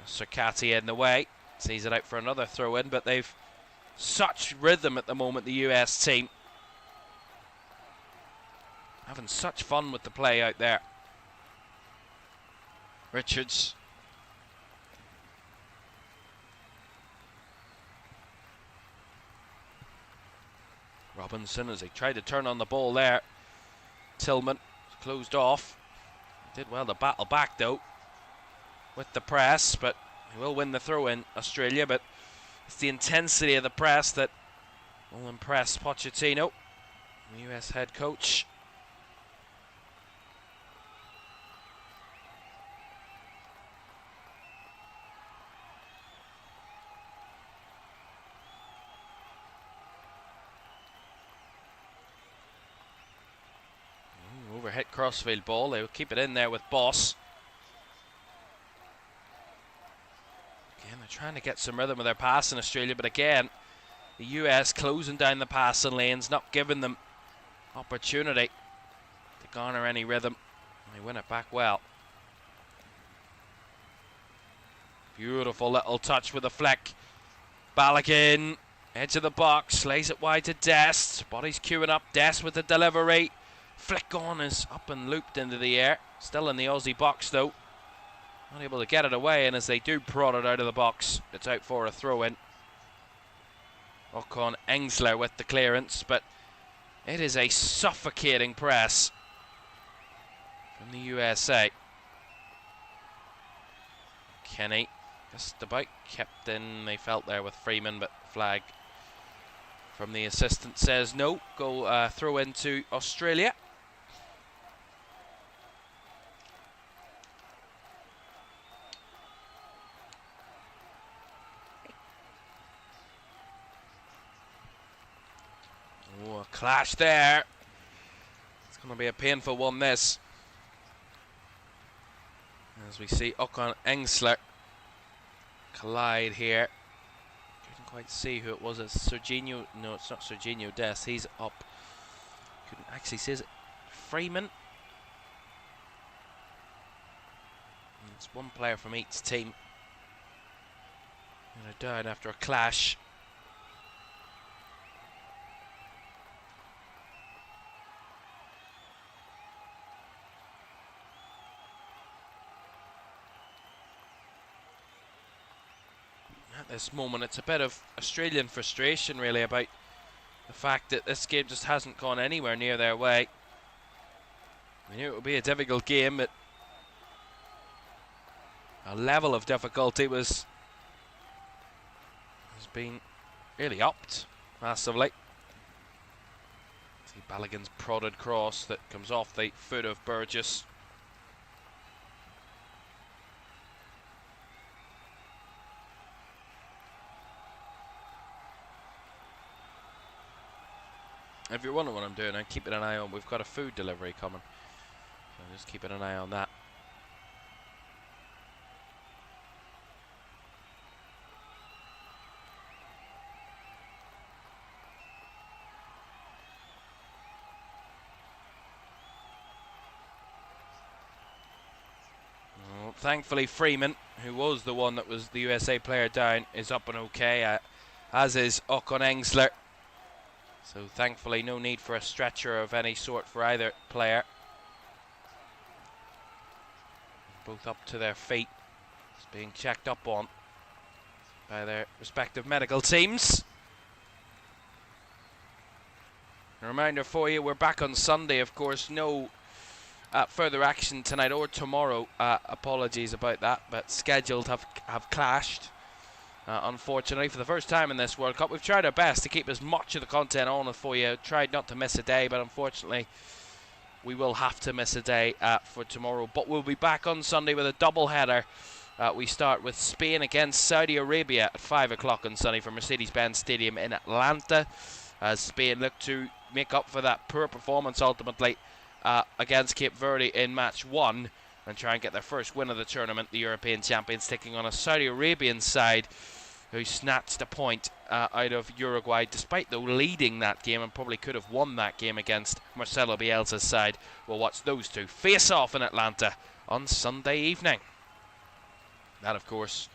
Circati in the way. Sees it out for another throw-in, but they've such rhythm at the moment, the US team. Having such fun with the play out there. Richards. Robinson as he tried to turn on the ball there. Tillman closed off. Did well to battle back though with the press, but he will win the throw-in, Australia, but it's the intensity of the press that will impress Pochettino, the US head coach. Overhit crossfield ball. They will keep it in there with Boss. Again, they're trying to get some rhythm with their pass in Australia, but again, the US closing down the passing lanes, not giving them opportunity to garner any rhythm. And they win it back well. Beautiful little touch with a flick. Balogun, edge of the box, lays it wide to Dest. Body's queuing up. Dest with the delivery. Flick on is up and looped into the air. Still in the Aussie box though. Not able to get it away, and as they do prod it out of the box, it's out for a throw-in. Ocon Engsler with the clearance, but it is a suffocating press from the USA. Kenny just about kept in, they felt there with Freeman, but flag from the assistant says no. Go throw into Australia. Oh, a clash there. It's going to be a painful one, this. As we see Ocon Engsler collide here. Couldn't quite see who it was. It's Serginho. No, it's not Serginho Dest. He's up. Couldn't actually see it. Freeman. And it's one player from each team. And they're down after a clash. At this moment, it's a bit of Australian frustration really about the fact that this game just hasn't gone anywhere near their way. I knew it would be a difficult game, but a level of difficulty has been really upped massively. See Balogun's prodded cross that comes off the foot of Burgess. If you're wondering what I'm doing, I'm keeping an eye on, we've got a food delivery coming, so I'm just keeping an eye on that. Oh, thankfully Freeman, who was the one that was the USA player down, is up and okay, as is Ocon Engsler. So thankfully no need for a stretcher of any sort for either player. Both up to their feet. It's being checked up on by their respective medical teams. A reminder for you, we're back on Sunday, of course. No further action tonight or tomorrow. Apologies about that, but scheduled have clashed. Unfortunately, for the first time in this World Cup, we've tried our best to keep as much of the content on for you. Tried not to miss a day, but unfortunately, we will have to miss a day for tomorrow. But we'll be back on Sunday with a double header. We start with Spain against Saudi Arabia at 5 o'clock on Sunday from Mercedes-Benz Stadium in Atlanta, as Spain look to make up for that poor performance ultimately against Cape Verde in match 1 and try and get their first win of the tournament. The European champions taking on a Saudi Arabian side who snatched a point out of Uruguay, despite though leading that game and probably could have won that game against Marcelo Bielsa's side. We'll watch those two face off in Atlanta on Sunday evening. That, of course,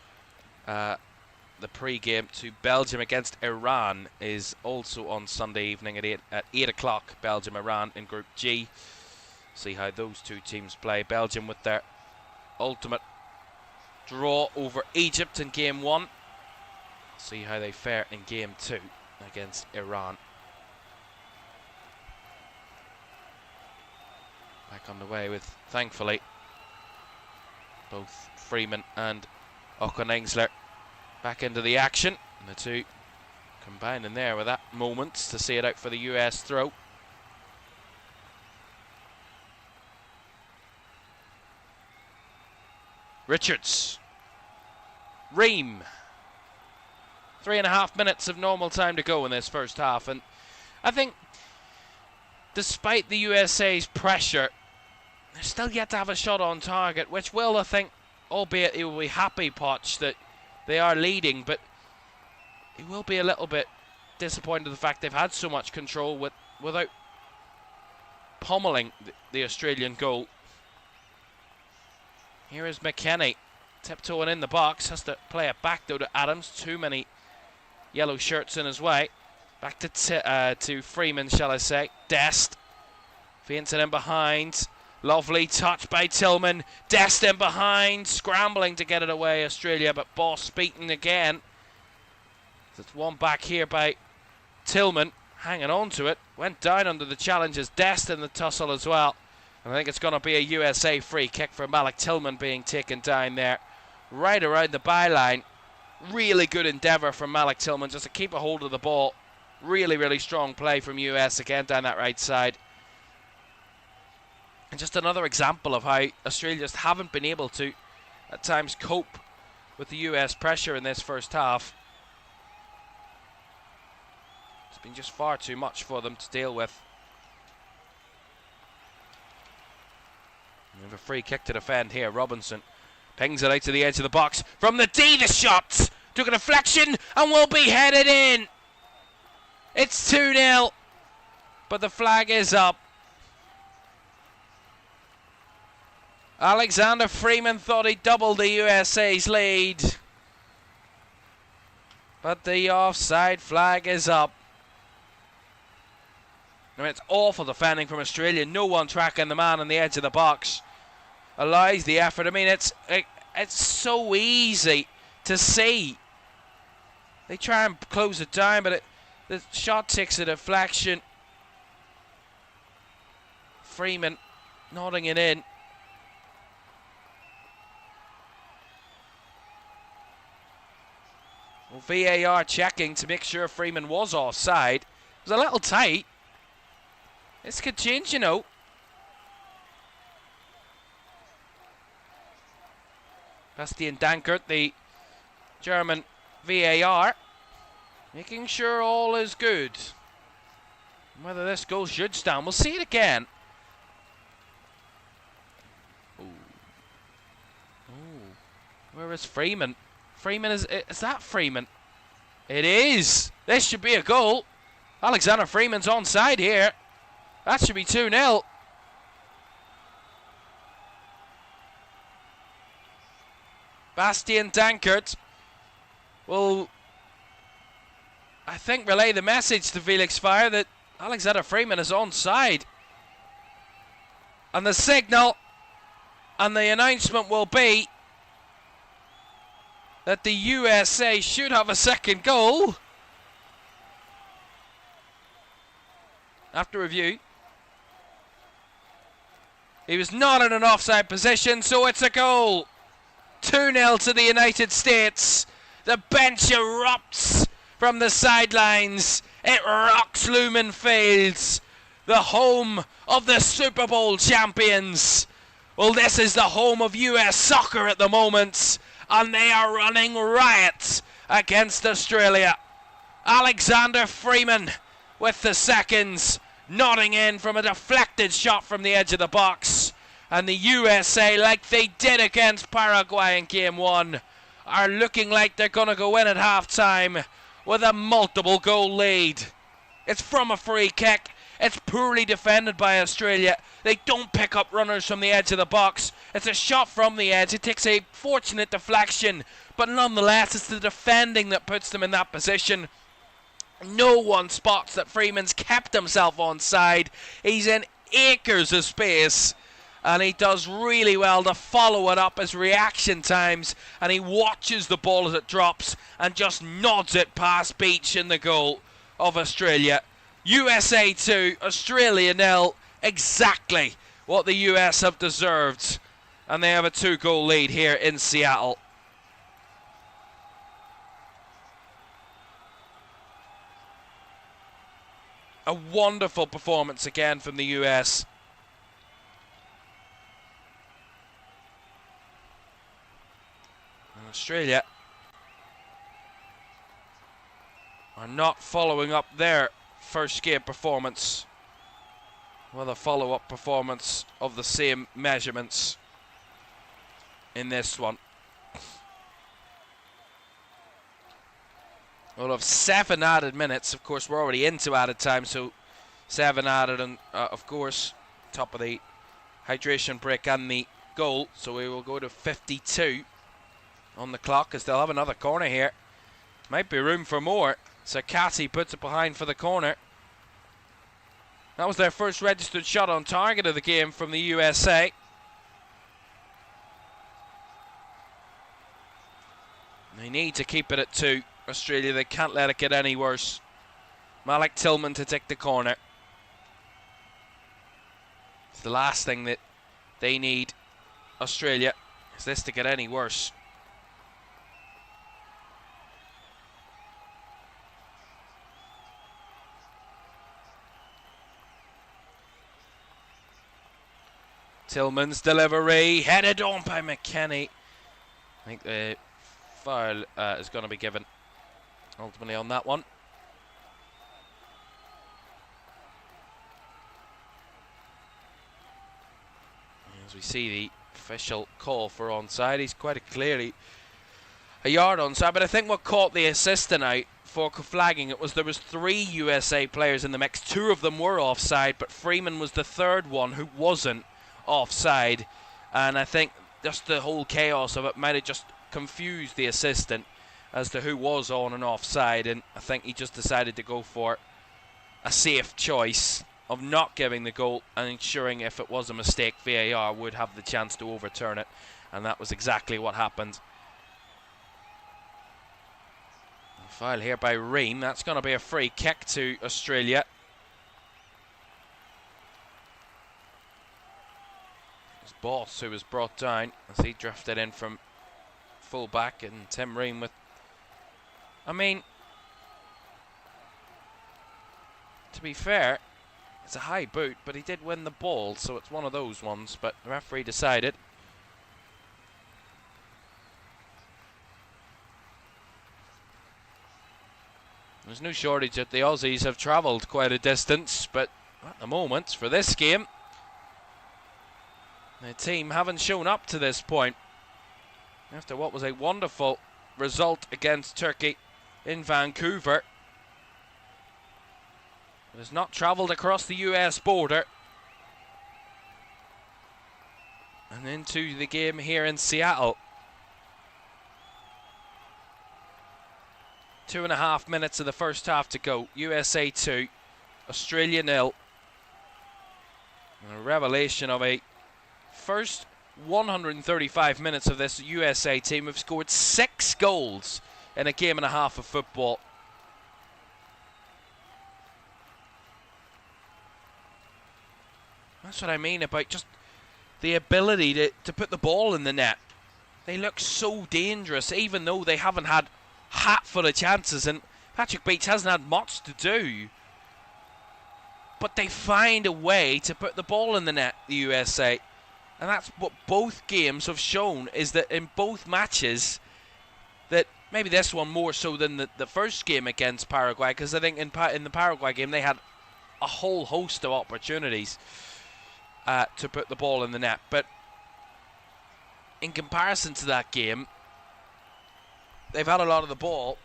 the pre-game to Belgium against Iran is also on Sunday evening at 8 o'clock. Belgium-Iran in Group G. See how those two teams play. Belgium with their ultimate draw over Egypt in Game 1. See how they fare in Game 2 against Iran. Back on the way with, thankfully, both Freeman and Ocon Engsler back into the action. And the two combining there with that moment to see it out for the US throw. Richards. Ream. 3.5 minutes of normal time to go in this first half. And I think, despite the USA's pressure, they're still yet to have a shot on target, which will, I think, albeit he will be happy, Poch, that they are leading, but he will be a little bit disappointed in the fact they've had so much control without pummeling the Australian goal. Here is McKennie, tiptoeing in the box, has to play it back though to Adams. Too many yellow shirts in his way. Back to Freeman, shall I say. Dest, feinting in behind. Lovely touch by Tillman. Dest in behind, scrambling to get it away, Australia, but Boss beaten again. There's one back here by Tillman, hanging on to it. Went down under the challenges. Dest in the tussle as well. And I think it's going to be a USA free kick for Malik Tillman being taken down there, right around the byline. Really good endeavour from Malik Tillman just to keep a hold of the ball. Really, really strong play from US again down that right side. And just another example of how Australia just haven't been able to, at times, cope with the US pressure in this first half. It's been just far too much for them to deal with. We have a free kick to defend here. Robinson pings it out to the edge of the box. From the D, the shot took a deflection and will be headed in. It's 2-0, but the flag is up. Alexander Freeman thought he doubled the USA's lead, but the offside flag is up. I mean, it's awful defending from Australia. No one tracking the man on the edge of the box. Allows the effort. I mean, it's so easy to see. They try and close it down, but the shot takes a deflection. Freeman nodding it in. Well, VAR checking to make sure Freeman was offside. It was a little tight. This could change, you know. Bastian Dankert, the German VAR, making sure all is good. Whether this goal should stand, we'll see it again. Ooh. Ooh. Where is Freeman? Freeman is that Freeman? It is. This should be a goal. Alexander Freeman's onside here. That should be 2-0. Bastian Dankert will, I think, relay the message to Felix Fire that Alexander Freeman is onside. And the signal and the announcement will be that the USA should have a second goal. After review, he was not in an offside position, so it's a goal. 2-0 to the United States. The bench erupts from the sidelines. It rocks Lumen Field, the home of the Super Bowl champions. Well, this is the home of US soccer at the moment, and they are running riot against Australia. Alexander Freeman with the seconds, nodding in from a deflected shot from the edge of the box. And the USA, like they did against Paraguay in Game 1, are looking like they're going to go in at half-time with a multiple goal lead. It's from a free kick. It's poorly defended by Australia. They don't pick up runners from the edge of the box. It's a shot from the edge. It takes a fortunate deflection, but nonetheless it's the defending that puts them in that position. No one spots that Freeman's kept himself onside. He's in acres of space, and he does really well to follow it up as reaction times, and he watches the ball as it drops and just nods it past Beach in the goal of Australia. USA 2, Australia 0, exactly what the US have deserved, and they have a 2-goal lead here in Seattle. A wonderful performance again from the US. And Australia are not following up their first game performance with a follow-up performance of the same measurements in this one. We'll have 7 added minutes. Of course, we're already into added time, so 7 added, and of course, top of the hydration break and the goal. So we will go to 52 on the clock, as they'll have another corner here. Might be room for more. Sakati puts it behind for the corner. That was their first registered shot on target of the game from the USA. They need to keep it at 2. Australia, they can't let it get any worse. Malik Tillman to take the corner. It's the last thing that they need, Australia, is this to get any worse. Tillman's delivery, headed on by McKennie. I think the foul is going to be given ultimately on that one. As we see the official call for onside, he's quite clearly a yard onside, but I think what caught the assistant out for flagging it was there was 3 USA players in the mix. 2 of them were offside, but Freeman was the third one who wasn't offside, and I think just the whole chaos of it might have just confused the assistant as to who was on and offside, and I think he just decided to go for a safe choice of not giving the goal and ensuring if it was a mistake, VAR would have the chance to overturn it, and that was exactly what happened. A foul here by Ream. That's going to be a free kick to Australia. It was Boss who was brought down as he drifted in from full back, and Tim Ream with, I mean, to be fair, it's a high boot, but he did win the ball, so it's one of those ones, but the referee decided. There's no shortage that the Aussies have travelled quite a distance, but at the moment, for this game, the team haven't shown up to this point. After what was a wonderful result against Turkey in Vancouver, it has not travelled across the US border and into the game here in Seattle. 2.5 minutes of the first half to go. USA 2, Australia 0. A revelation of a first 135 minutes of this USA team have scored 6 goals in a game and a half of football. That's what I mean about just the ability to put the ball in the net. They look so dangerous, even though they haven't had hatful of chances, and Patrick Beach hasn't had much to do. But they find a way to put the ball in the net, the USA. And that's what both games have shown, is that in both matches, that maybe this one more so than the first game against Paraguay, because I think in the Paraguay game they had a whole host of opportunities to put the ball in the net. But in comparison to that game, they've had a lot of the ball,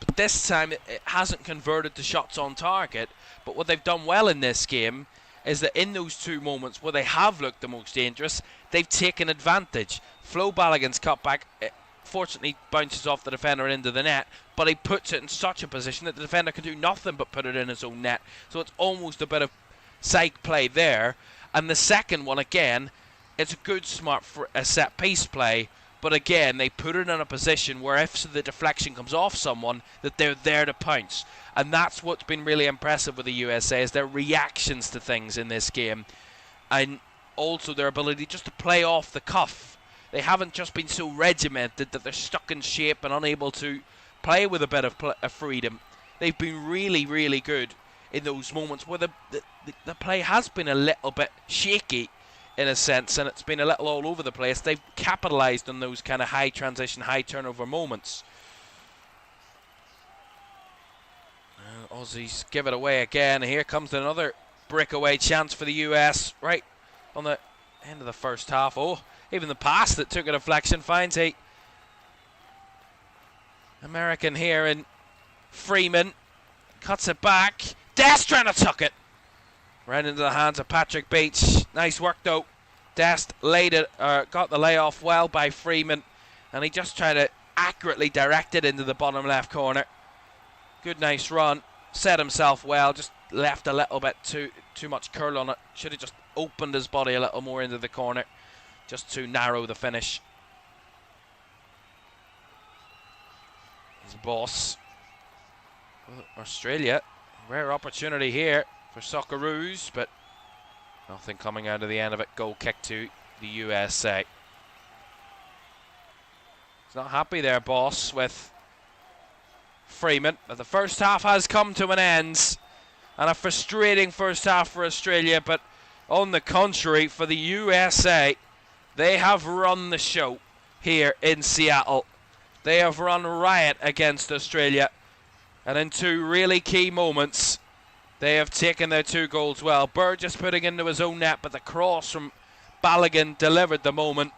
but this time it hasn't converted to shots on target. But what they've done well in this game is that in those 2 moments where they have looked the most dangerous, they've taken advantage. Flo Balogun's cutback, fortunately, bounces off the defender into the net, but he puts it in such a position that the defender can do nothing but put it in his own net. So it's almost a bit of psych play there. And the second one, again, it's a good, smart set-piece play, but again, they put it in a position where if the deflection comes off someone, that they're there to pounce. And that's what's been really impressive with the USA, is their reactions to things in this game. And also their ability just to play off the cuff. They haven't just been so regimented that they're stuck in shape and unable to play with a bit of freedom. They've been really, really good in those moments where the play has been a little bit shaky, in a sense, and it's been a little all over the place. They've capitalised on those kind of high transition, high turnover moments. And Aussies give it away again. Here comes another breakaway chance for the US right on the end of the first half. Oh, even the pass that took a deflection finds a American here in Freeman. Cuts it back. Dest trying to tuck it right into the hands of Patrick Beach. Nice work though. Dest laid it, got the layoff well by Freeman, and he just tried to accurately direct it into the bottom left corner. Good, nice run. Set himself well. Just left a little bit too much curl on it. Should have just opened his body a little more into the corner, just to narrow the finish. His boss, Australia, rare opportunity here for Socceroos, but nothing coming out of the end of it. Goal kick to the USA. He's not happy there, boss, with Freeman. But the first half has come to an end, and a frustrating first half for Australia. But on the contrary, for the USA, they have run the show here in Seattle. They have run riot against Australia, and in 2 really key moments, they have taken their 2 goals well. Burgess putting into his own net, but the cross from Balogun delivered the moment.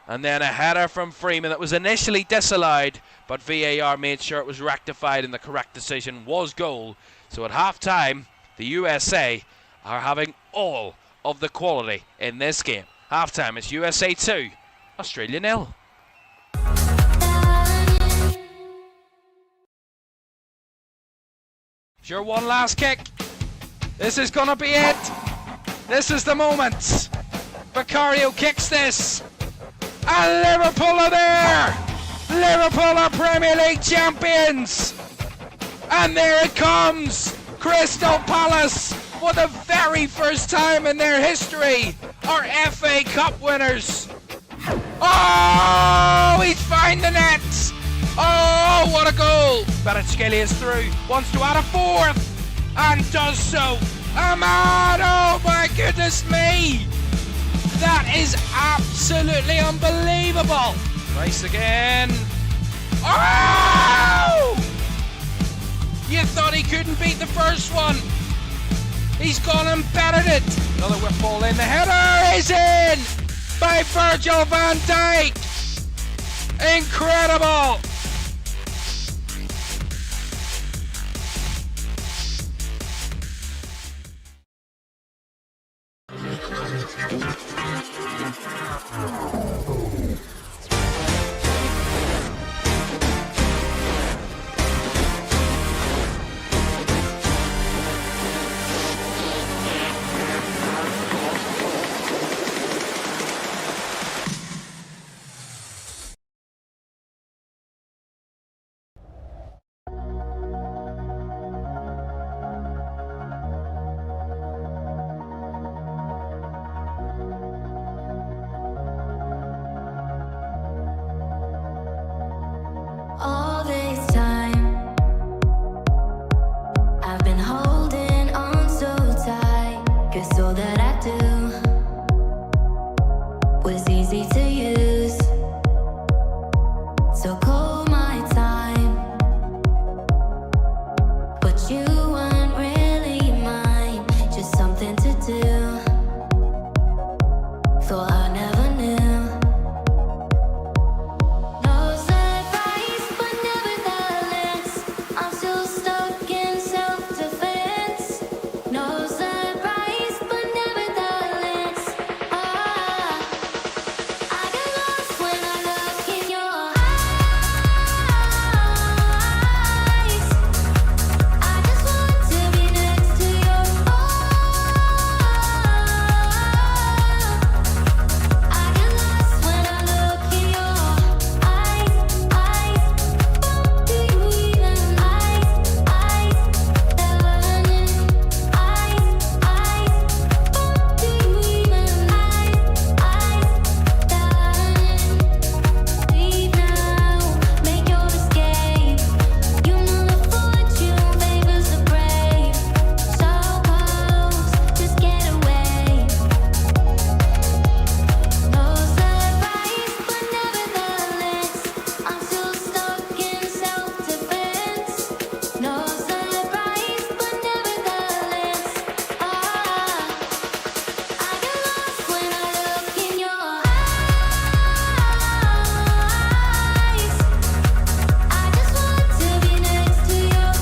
And then a header from Freeman that was initially disallowed, but VAR made sure it was rectified and the correct decision was goal. So at half-time, the USA are having all of the quality in this game. Half-time is USA 2, Australia 0. Sure, one last kick. This is going to be it. This is the moment. Vicario kicks this. And Liverpool are there. Liverpool are Premier League champions. And there it comes. Crystal Palace, for the very first time in their history, are FA Cup winners. Oh, he's found the net. Oh, what a goal! Kvaratskhelia is through, wants to add a 4th, and does so. Ahmad, oh my goodness me! That is absolutely unbelievable. Nice again. Oh! You thought he couldn't beat the first one. He's gone and bettered it. Another whip ball in. The header is in by Virgil van Dijk. Incredible. Guess all that I do was easy to use. So call my time, but you weren't really mine, just something to do. Thought I never knew. No surprise, but nevertheless, I'm still stuck in self-defense. No surprise, but nevertheless, I get lost when I look in your eyes. I just want to be next to your I get lost when I look in your eyes. Do you even do you even leave now, make your escape. You know the fortune favors the brave. So close, just get away. No surprise, but nevertheless, I'm still stuck in self-defense. No surprise, but nevertheless, I get lost when I look in your eyes. I just want to be next to your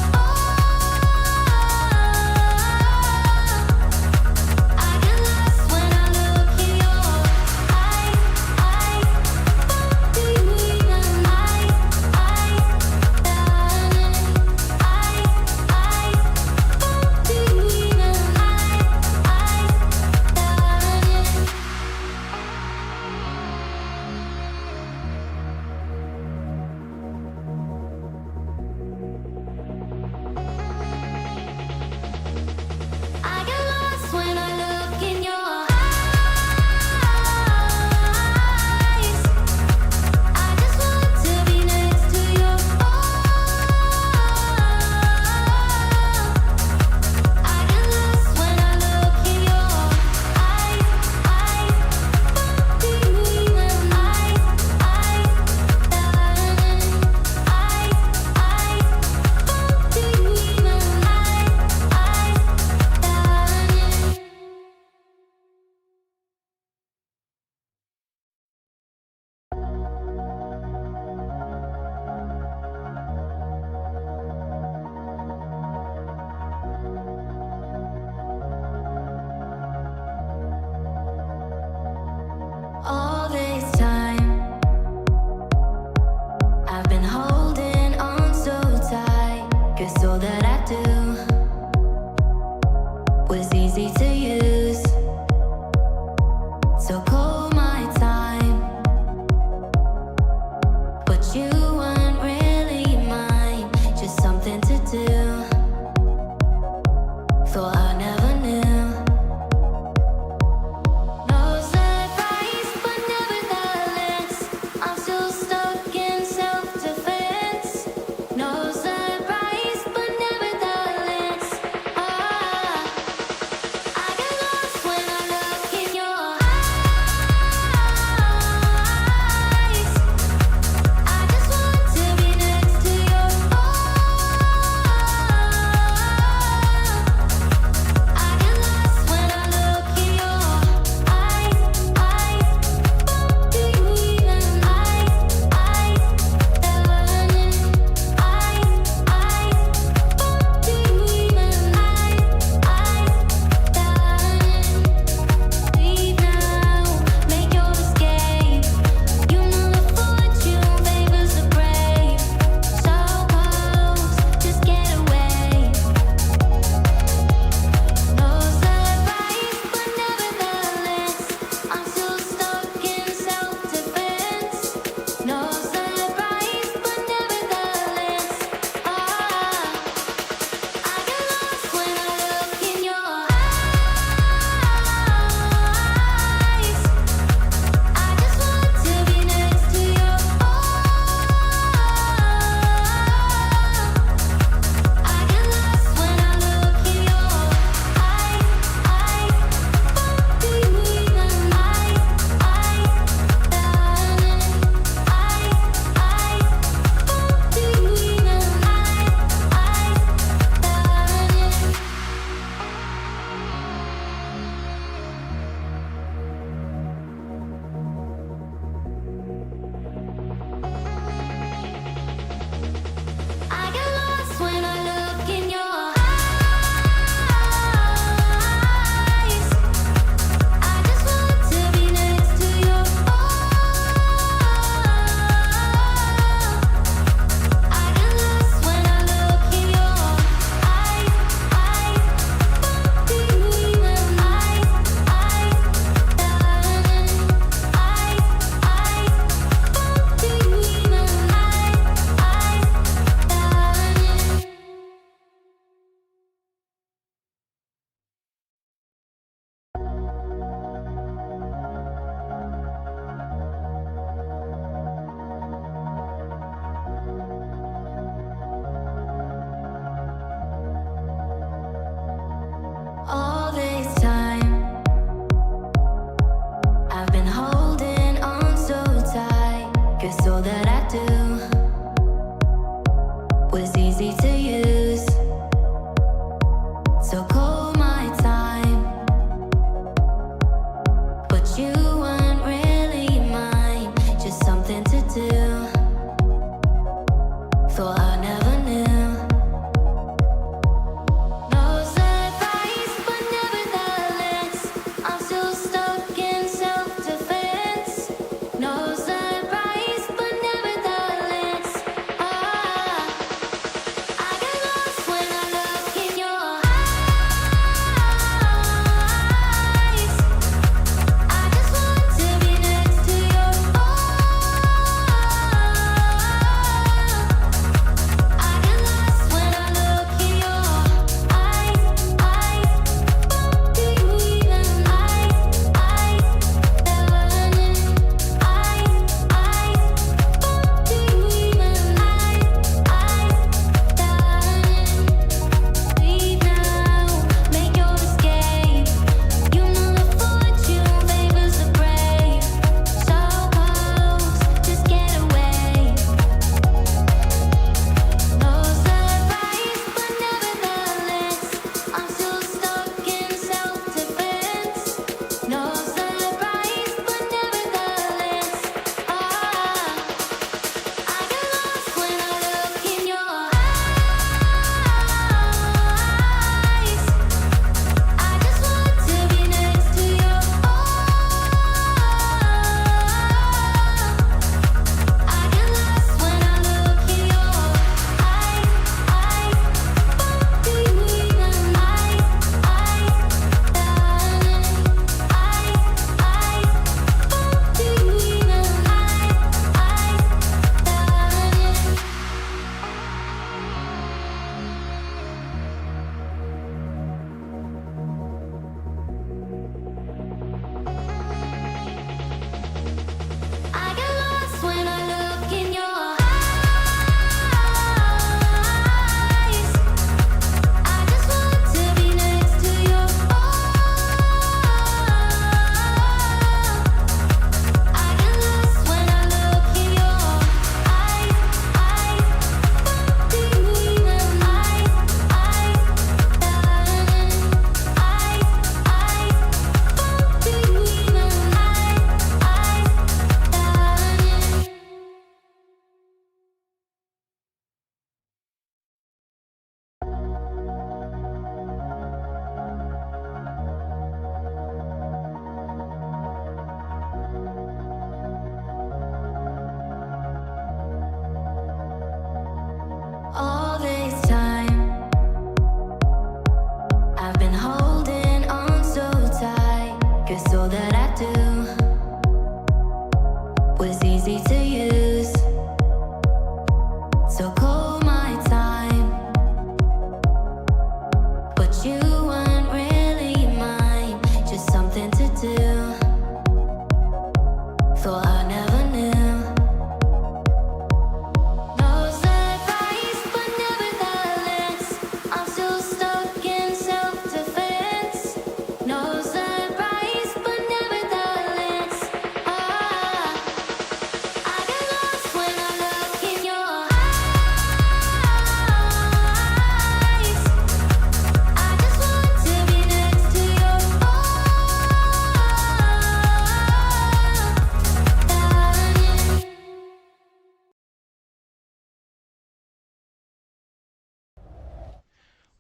I get lost when I look in your eyes. Do you even do you even I get lost when I look in your eyes. I just want to be next to your I get lost when I look in your eyes. Do you even do you even all this time I've been holding on so tight. Guess all that I do was easy to use. So call my time, but you weren't really mine, just something to do. Thought I never knew. No surprise, but nevertheless, I'm still stuck in self-defense. No surprise, but nevertheless, I get lost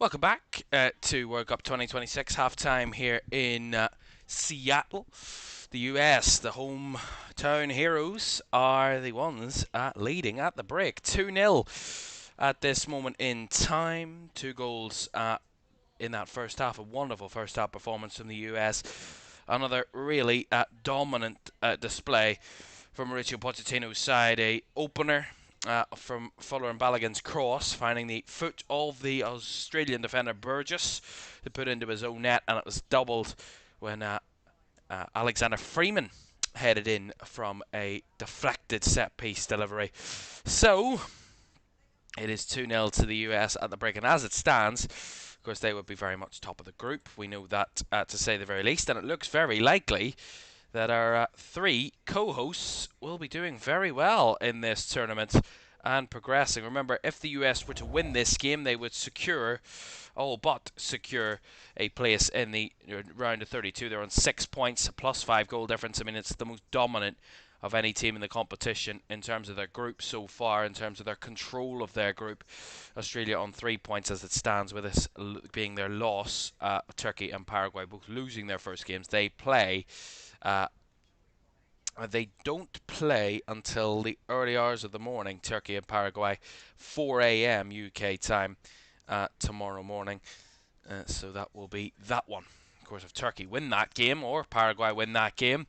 Welcome back to World Cup 2026 halftime here in Seattle. The US, the hometown heroes, are the ones leading at the break. 2-0 at this moment in time. 2 goals in that first half. A wonderful first half performance from the US. Another really dominant display from Mauricio Pochettino's side. A opener from Fuller and Balogun's cross, finding the foot of the Australian defender Burgess to put into his own net, and it was doubled when Alexander Freeman headed in from a deflected set-piece delivery. So, it is 2-0 to the US at the break, and as it stands, of course, they would be very much top of the group. We know that, to say the very least, and it looks very likely that our 3 co-hosts will be doing very well in this tournament and progressing. Remember, if the US were to win this game, they would secure a place in the round of 32. They're on 6 points, plus 5 goal difference. I mean, it's the most dominant of any team in the competition in terms of their group so far, in terms of their control of their group. Australia on 3 points as it stands, with this being their loss. Turkey and Paraguay both losing their first games. They don't play until the early hours of the morning, Turkey and Paraguay, 4 a.m. UK time tomorrow morning. So that will be that one. Of course, if Turkey win that game or Paraguay win that game,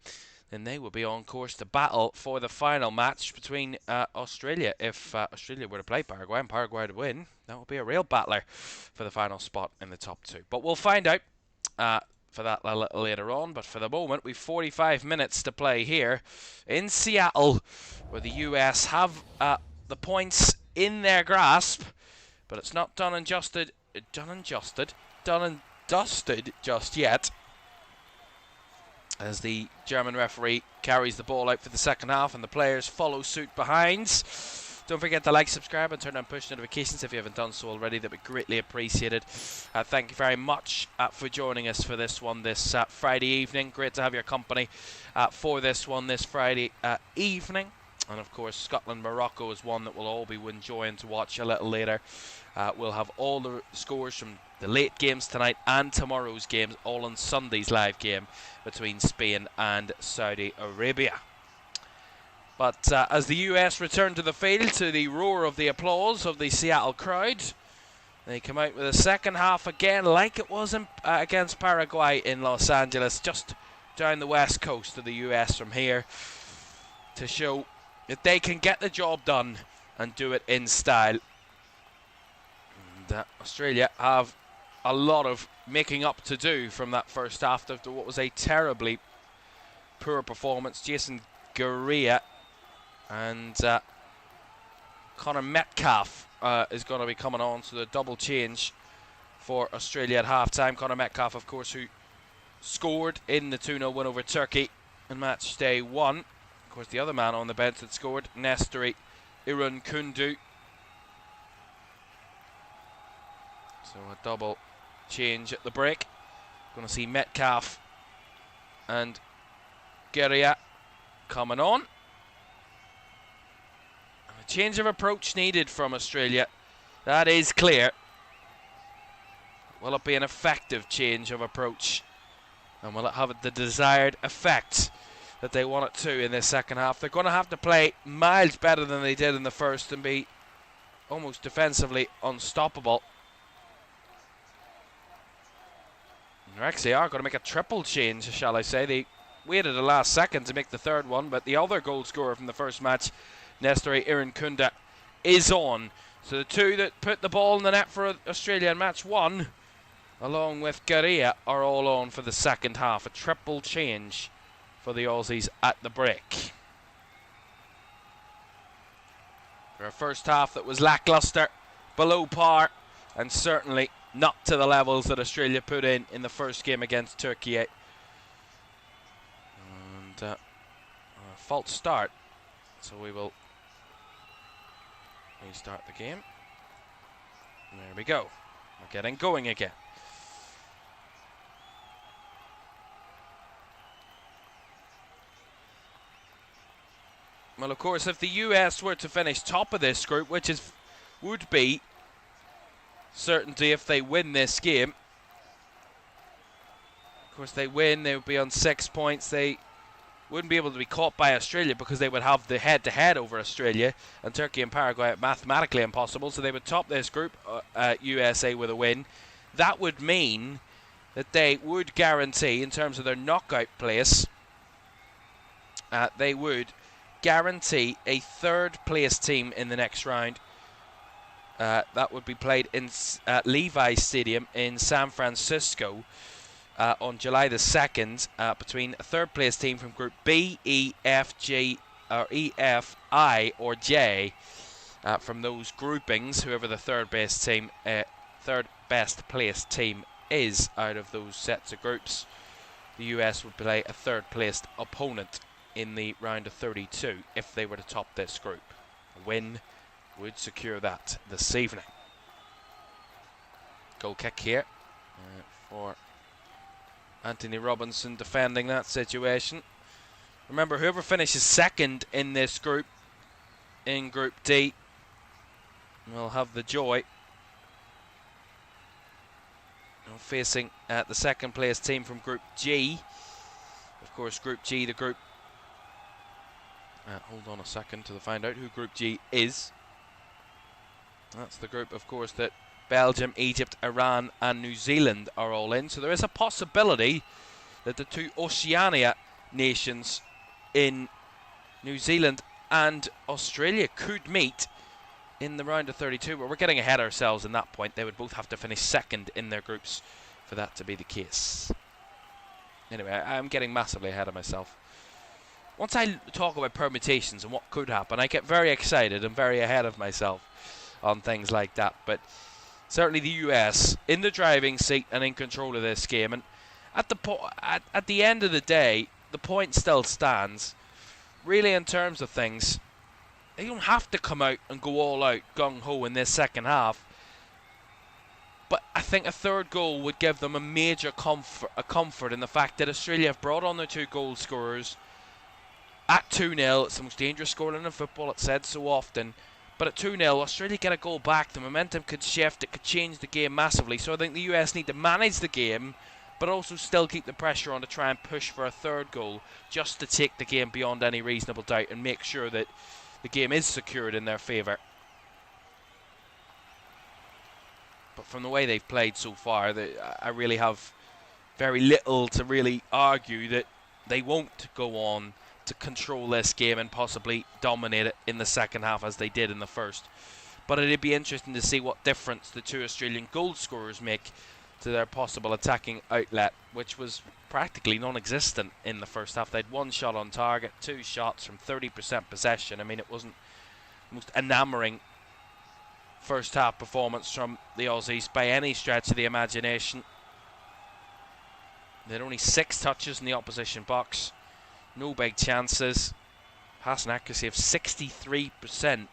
then they will be on course to battle for the final match between Australia. If Australia were to play Paraguay and Paraguay to win, that will be a real battler for the final spot in the top 2. But we'll find out for that a little later on. But for the moment, we've 45 minutes to play here in Seattle, where the US have the points in their grasp, but it's not done and dusted just yet, as the German referee carries the ball out for the second half and the players follow suit behind. Don't forget to like, subscribe, and turn on push notifications if you haven't done so already. That would be greatly appreciated. Thank you very much for joining us for this one this Friday evening. Great to have your company for this one this Friday evening. And of course, Scotland-Morocco is one that we'll all be enjoying to watch a little later. We'll have all the scores from the late games tonight and tomorrow's games, all on Sunday's live game between Spain and Saudi Arabia. But as the US return to the field to the roar of the applause of the Seattle crowd, they come out with a second half again like it was against Paraguay in Los Angeles, just down the west coast of the US from here, to show that they can get the job done and do it in style. And Australia have a lot of making up to do from that first half after what was a terribly poor performance. Jason Garea and Connor Metcalf is going to be coming on, so the double change for Australia at half-time. Connor Metcalf, of course, who scored in the 2-0 win over Turkey in match day 1. Of course, the other man on the bench that scored, Nestori Irunkundu. So a double change at the break. Going to see Metcalf and Guerrilla coming on. And a change of approach needed from Australia. That is clear. Will it be an effective change of approach? And will it have the desired effect that they want it to in this second half? They're going to have to play miles better than they did in the first and be almost defensively unstoppable. They actually are going to make a triple change, shall I say. They waited the last second to make the third one, but the other goal scorer from the first match, Nestori Irunkundu, is on. So the two that put the ball in the net for Australia in match 1, along with Guerrilla, are all on for the second half. A triple change for the Aussies at the break. For a first half that was lacklustre, below par, and certainly not to the levels that Australia put in the first game against Turkey. And a false start, so we will restart the game. There we go. We're getting going again. Well, of course, if the US were to finish top of this group, which would be certainty if they win this game. Of course, they win, they would be on 6 points. They wouldn't be able to be caught by Australia because they would have the head-to-head over Australia, and Turkey and Paraguay are mathematically impossible, so they would top this group, USA, with a win. That would mean that they would guarantee, in terms of their knockout place, they would guarantee a third-place team in the next round. That would be played in Levi's Stadium in San Francisco on July the 2nd, between a third-place team from Group B, E, F, G, or E, F, I, or J. From those groupings, whoever the third best placed team is out of those sets of groups, the US would play a third-placed opponent in the round of 32 if they were to top this group. A win would secure that this evening. Goal kick here for Anthony Robinson defending that situation. Remember, whoever finishes second in this group, in Group D, will have the joy of facing the second place team from Group G. Of course, Group G, the group... hold on a second to find out who Group G is. That's the group, of course, that Belgium, Egypt, Iran and New Zealand are all in. So there is a possibility that the two Oceania nations in New Zealand and Australia could meet in the round of 32, but we're getting ahead of ourselves in that point. They would both have to finish second in their groups for that to be the case. Anyway, I'm getting massively ahead of myself. Once I talk about permutations and what could happen, I get very excited and very ahead of myself on things like that. But certainly the US in the driving seat and in control of this game. And at the end of the day, the point still stands. Really, in terms of things, they don't have to come out and go all out gung-ho in this second half. But I think a third goal would give them a major comfort in the fact that Australia have brought on their two goal scorers at 2-0. It's the most dangerous scoreline in football, it's said so often. But at 2-0, Australia get a goal back. The momentum could shift. It could change the game massively. So I think the US need to manage the game, but also still keep the pressure on to try and push for a third goal, just to take the game beyond any reasonable doubt and make sure that the game is secured in their favour. But from the way they've played so far, I really have very little to really argue that they won't go on to control this game and possibly dominate it in the second half as they did in the first. But it'd be interesting to see what difference the two Australian goal scorers make to their possible attacking outlet, which was practically non-existent in the first half. They had one shot on target, 2 shots from 30% possession. I mean, it wasn't the most enamouring first half performance from the Aussies by any stretch of the imagination. They had only 6 touches in the opposition box, no big chances, passing accuracy of 63%.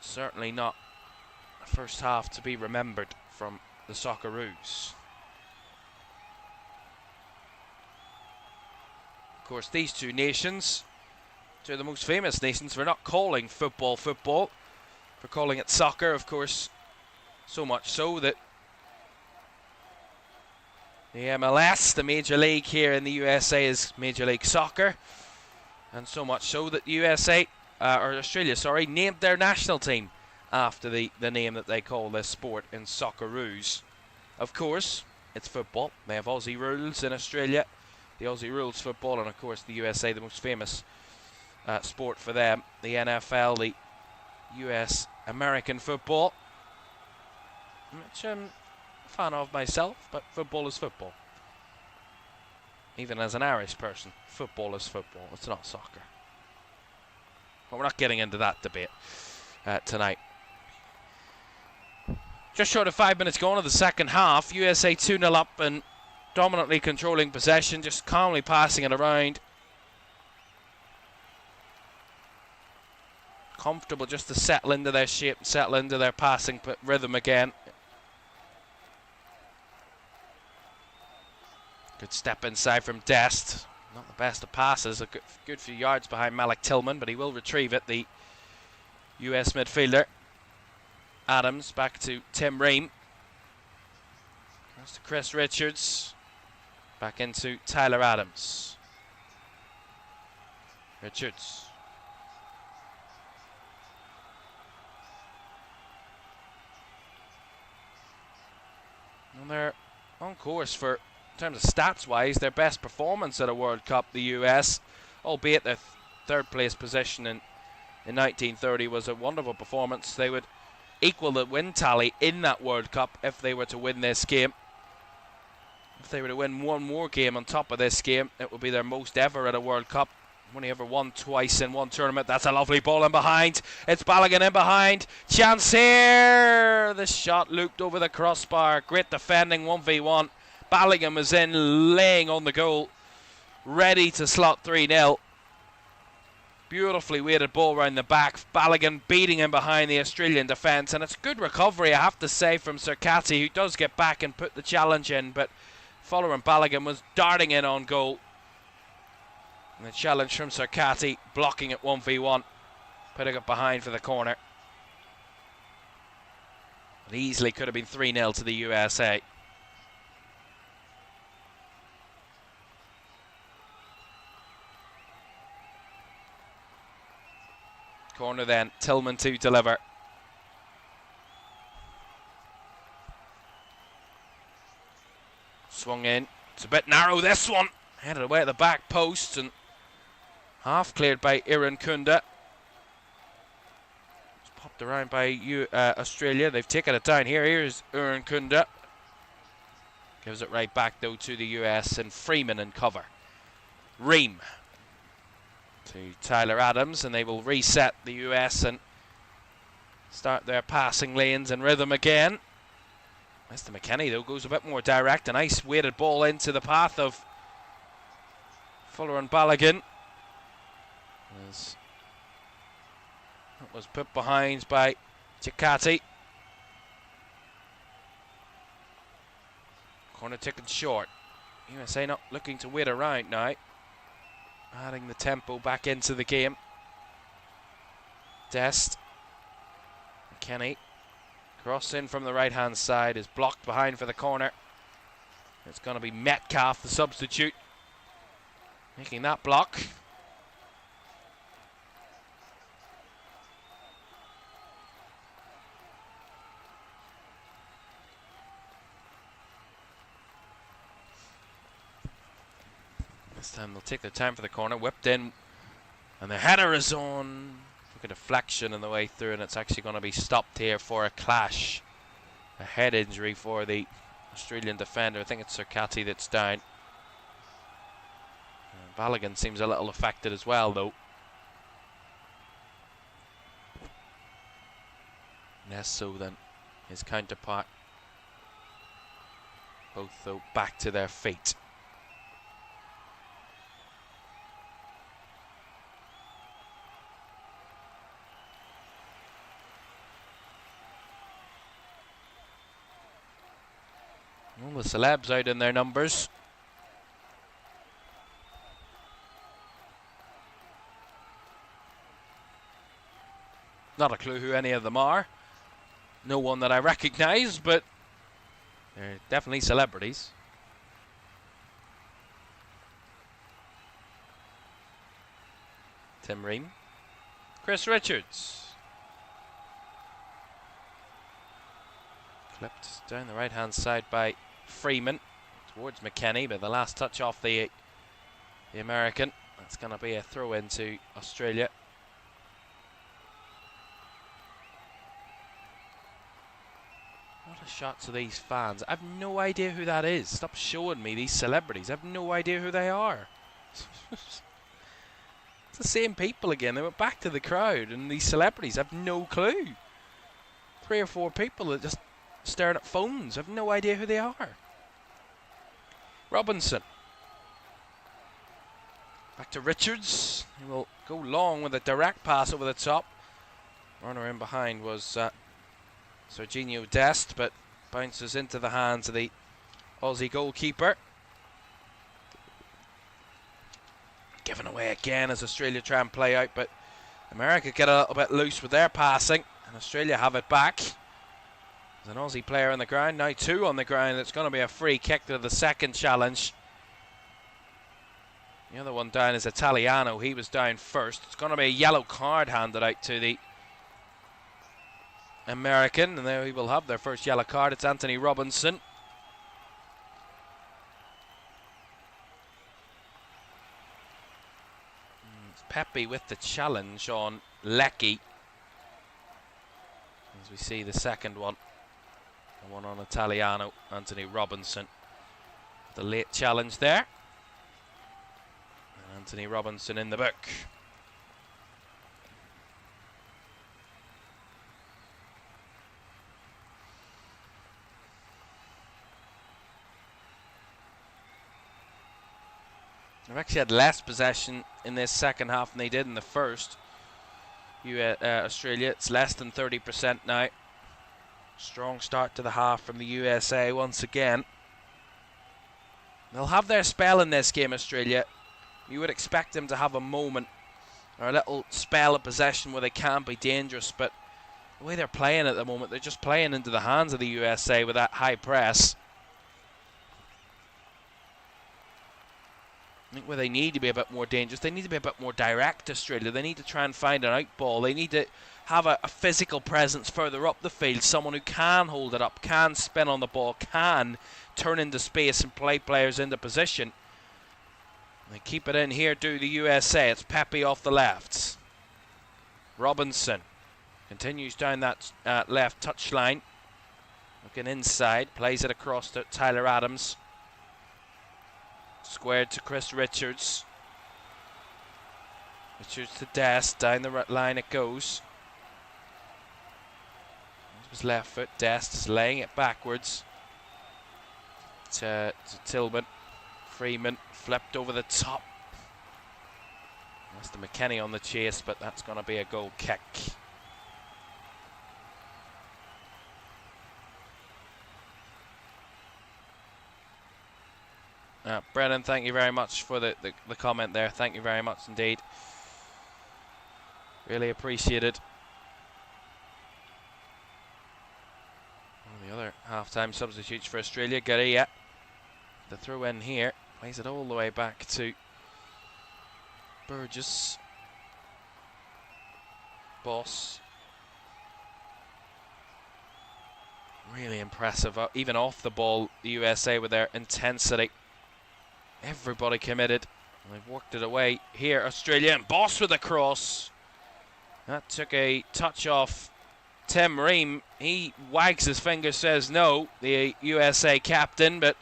Certainly not a first half to be remembered from the Socceroos. Of course, these two nations, two of the most famous nations for not calling football football, for calling it soccer, of course, so much so that the MLS, the major league here in the USA, is Major League Soccer, and so much so that the Australia, named their national team after the name that they call this sport in Socceroos. Of course, it's football. They have Aussie rules in Australia, the Aussie rules football, and of course the USA, the most famous sport for them, the NFL, the US American football, which I'm a fan of myself, but football is football. Even as an Irish person, football is football. It's not soccer. But we're not getting into that debate tonight. Just short of 5 minutes gone of the second half. USA 2-0 up and dominantly controlling possession, just calmly passing it around. Comfortable just to settle into their shape, settle into their passing rhythm again. Good step inside from Dest. Not the best of passes. A good few yards behind Malik Tillman, but he will retrieve it, the US midfielder. Adams, back to Tim Ream. Across to Chris Richards. Back into Tyler Adams. Richards. And they're on course for, in terms of stats-wise, their best performance at a World Cup, the US, albeit their third place position in 1930 was a wonderful performance. They would equal the win tally in that World Cup if they were to win this game. If they were to win one more game on top of this game, it would be their most ever at a World Cup. Only ever won twice in one tournament. That's a lovely ball in behind. It's Balogun in behind. Chance here. The shot looped over the crossbar. Great defending, 1v1. Balogun was in, laying on the goal, ready to slot 3-0. Beautifully weighted ball round the back. Balogun beating him behind the Australian defence. And it's good recovery, I have to say, from Circati, who does get back and put the challenge in. But following Balogun was darting in on goal. And the challenge from Circati, blocking it 1v1. Putting it behind for the corner. It easily could have been 3-0 to the USA. Corner then, Tillman to deliver. Swung in. It's a bit narrow, this one. Headed away at the back post and half cleared by Iran Kunda. It's popped around by Australia. They've taken it down here. Here's Iran Kunda. Gives it right back though to the US and Freeman in cover. Ream to Tyler Adams, and they will reset the US and start their passing lanes and rhythm again. Mr. McKennie though goes a bit more direct. A nice weighted ball into the path of Fuller and Balogun. That was put behind by Circati. Corner taken short. USA not looking to wait around now. Adding the tempo back into the game. Dest. McKennie. Cross in from the right hand side is blocked behind for the corner. It's going to be Metcalf, the substitute, making that block. This time they'll take their time for the corner. Whipped in. And the header is on. Look at deflection on the way through. And it's actually going to be stopped here for a clash. A head injury for the Australian defender. I think it's Circati that's down. Balogun seems a little affected as well, though. Less so than his counterpart. Both, though, back to their feet. All the celebs out in their numbers. Not a clue who any of them are. No one that I recognise, but they're definitely celebrities. Tim Ream. Chris Richards. Clipped down the right hand side by Freeman towards McKennie, but the last touch off the American. That's going to be a throw into Australia. What a shot to these fans. I've no idea who that is. Stop showing me these celebrities. I've no idea who they are. It's the same people again. They went back to the crowd, and these celebrities, I've no clue. 3 or 4 people that just staring at phones. I've no idea who they are. Robinson. Back to Richards. He will go long with a direct pass over the top. Runner in behind was Serginho Dest, but bounces into the hands of the Aussie goalkeeper. Given away again as Australia try and play out, but America get a little bit loose with their passing, and Australia have it back. There's an Aussie player on the ground, now 2 on the ground. It's going to be a free kick to the second challenge. The other one down is Italiano. He was down first. It's going to be a yellow card handed out to the American, and there he will have their first yellow card. It's Anthony Robinson. It's Pepe with the challenge on Lecky. As we see the second one. The one on Italiano, Anthony Robinson. The late challenge there. And Anthony Robinson in the book. They've actually had less possession in this second half than they did in the first. Australia, it's less than 30% now. Strong start to the half from the USA once again. They'll have their spell in this game, Australia. You would expect them to have a moment or a little spell of possession where they can be dangerous, but the way they're playing at the moment, they're just playing into the hands of the USA with that high press. I think where they need to be a bit more dangerous, they need to be a bit more direct, Australia. They need to try and find an out ball. They need to have a physical presence further up the field, someone who can hold it up, can spin on the ball, can turn into space and play players into position. They keep it in here, do the USA. It's Pepe off the left. Robinson continues down that left touchline. Looking inside, plays it across to Tyler Adams. Squared to Chris Richards. Richards to Dest, down the line it goes. It was left foot, Dest is laying it backwards to Tillman. Freeman flipped over the top. That's the McKenny on the chase, but that's going to be a goal kick. Brennan, thank you very much for the comment there. Thank you very much indeed. Really appreciate it. One of the other half-time substitutes for Australia, Garia. The throw in here, plays it all the way back to Burgess. Boss. Really impressive, even off the ball, the USA with their intensity. Everybody committed. They've worked it away here, Australia, and Boss with a cross. That took a touch off Tim Ream. He wags his finger, says no, the USA captain, but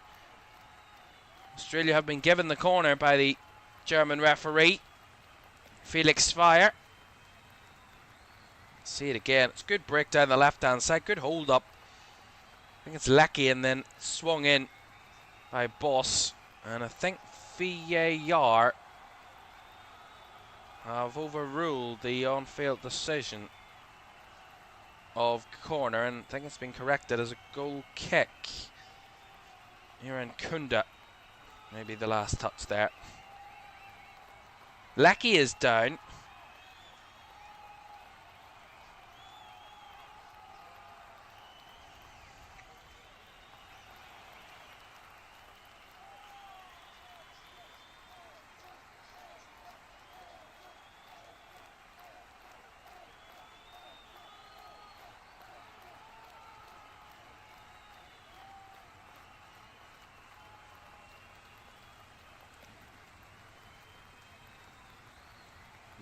Australia have been given the corner by the German referee, Felix Fire. See it again. It's a good break down the left-hand side, good hold up. I think it's Lecky and then swung in by Boss. And I think VAR have overruled the on-field decision of corner, and I think it's been corrected as a goal kick. Here in Kunda, maybe the last touch there. Lecky is down.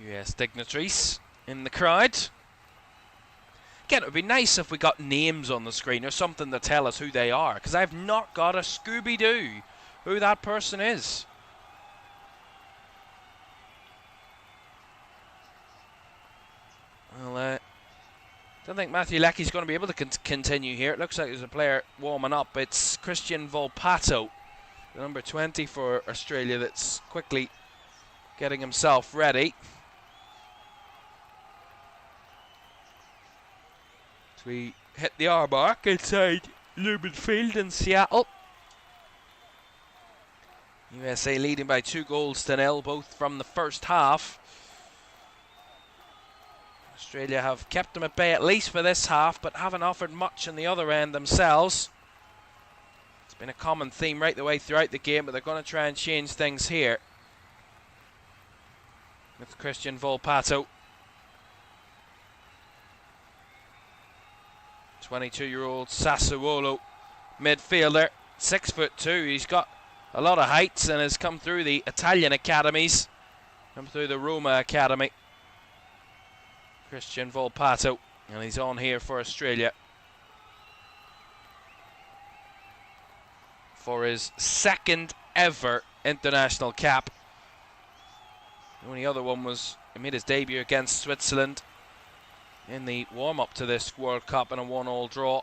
US dignitaries in the crowd. Again, it would be nice if we got names on the screen or something to tell us who they are, because I've not got a Scooby-Doo who that person is. Well, I don't think Matthew Lecky's going to be able to continue here. It looks like there's a player warming up. It's Christian Volpato, the number 20 for Australia, that's quickly getting himself ready. We hit the hour mark inside Lumen Field in Seattle. USA leading by 2-0, both from the first half. Australia have kept them at bay at least for this half, but haven't offered much on the other end themselves. It's been a common theme right the way throughout the game, but they're going to try and change things here. With Christian Volpato. 22-year-old Sassuolo midfielder, 6'2". He's got a lot of heights and has come through the Italian academies, come through the Roma Academy. Christian Volpato, and he's on here for Australia for his second ever international cap. The only other one was he made his debut against Switzerland in the warm-up to this World Cup in a 1-1 draw.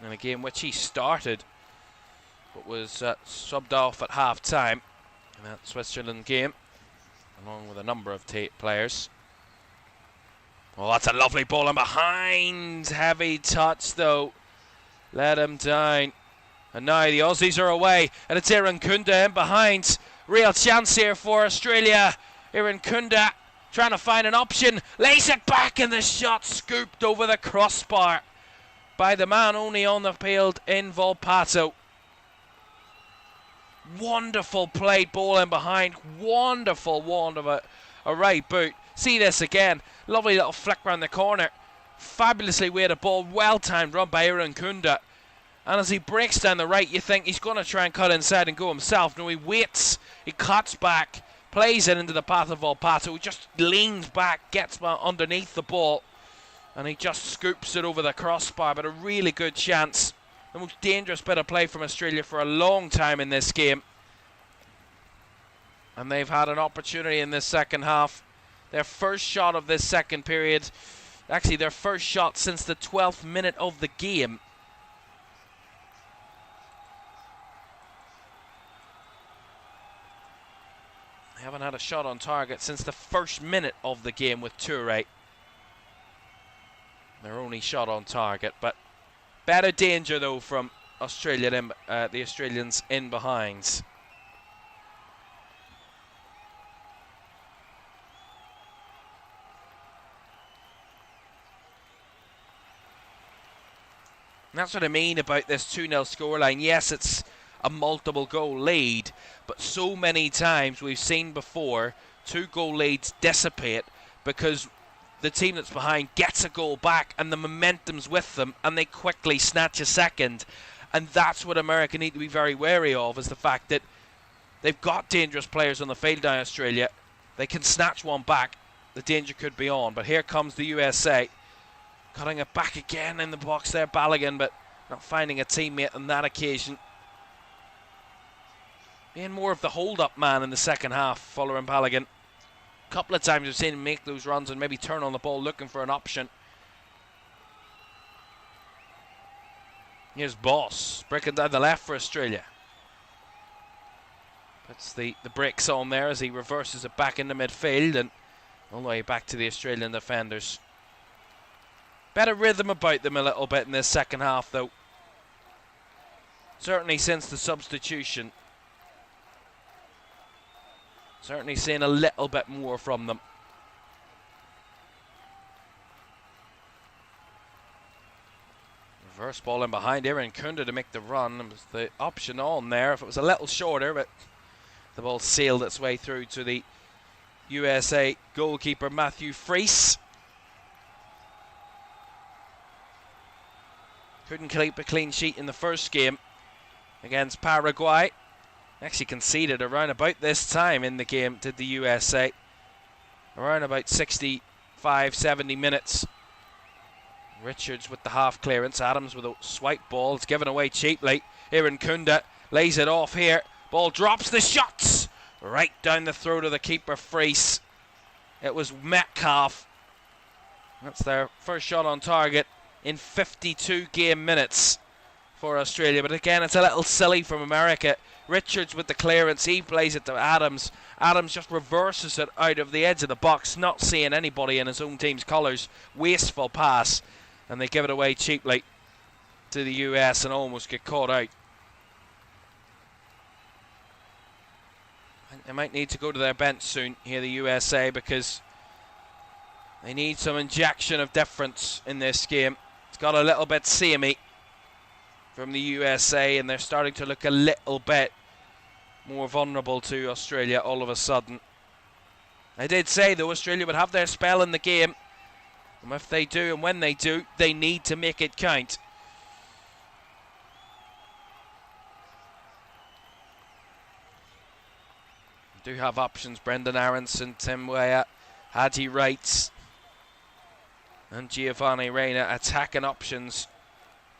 In a game which he started, but was subbed off at half-time in that Switzerland game, along with a number of players. Oh, that's a lovely ball in behind. Heavy touch, though. Let him down. And now the Aussies are away, and it's Irankunda in behind. Real chance here for Australia. Irankunda trying to find an option. Lays it back, and the shot scooped over the crossbar by the man only on the field in Volpato. Wonderful played ball in behind. Wonderful wand of a right boot. See this again. Lovely little flick round the corner. Fabulously weighted ball. Well-timed run by Irankunda. And as he breaks down the right, you think he's going to try and cut inside and go himself. No, he waits. He cuts back. Plays it into the path of Volpato. He just leans back, gets underneath the ball. And he just scoops it over the crossbar. But a really good chance. The most dangerous bit of play from Australia for a long time in this game. And they've had an opportunity in this second half. Their first shot of this second period. Actually, their first shot since the 12th minute of the game. They haven't had a shot on target since the first minute of the game with Toure. Their only shot on target, but better danger though from Australia, the Australians in behind. And that's what I mean about this 2-0 scoreline. Yes, it's a multiple goal lead, but so many times we've seen before 2-goal leads dissipate because the team that's behind gets a goal back and the momentum's with them and they quickly snatch a second. And that's what America need to be very wary of, is the fact that they've got dangerous players on the field now, Australia. They can snatch one back. The danger could be on. But here comes the USA. Cutting it back again in the box there, Balogun, but not finding a teammate on that occasion. Being more of the hold-up man in the second half, following Balogun. A couple of times we've seen him make those runs and maybe turn on the ball looking for an option. Here's Boss, breaking down the left for Australia. Puts the brakes on there as he reverses it back into midfield and all the way back to the Australian defenders. Better rhythm about them a little bit in this second half, though. Certainly since the substitution. Certainly seeing a little bit more from them. Reverse ball in behind Irankunda to make the run. It was the option on there if it was a little shorter, but the ball sailed its way through to the USA goalkeeper Matthew Freese. Couldn't keep a clean sheet in the first game against Paraguay. Actually conceded around about this time in the game, did the USA. Around about 65, 70 minutes. Richards with the half clearance. Adams with a swipe ball. It's given away cheaply. Irankunda lays it off here. Ball drops. The shots right down the throat of the keeper, Freese. It was Metcalf. That's their first shot on target in 52 game minutes for Australia. But again, it's a little silly from America. Richards with the clearance, he plays it to Adams. Adams just reverses it out of the edge of the box, not seeing anybody in his own team's colours. Wasteful pass, and they give it away cheaply to the US and almost get caught out. I think they might need to go to their bench soon here, the USA, because they need some injection of difference in this game. It's got a little bit samey from the USA, and they're starting to look a little bit more vulnerable to Australia all of a sudden. I did say, though, Australia would have their spell in the game, and if they do, and when they do, they need to make it count. Do have options: Brendan Aronson, Tim Weah, Haji Wrights, and Giovanni Reina attacking options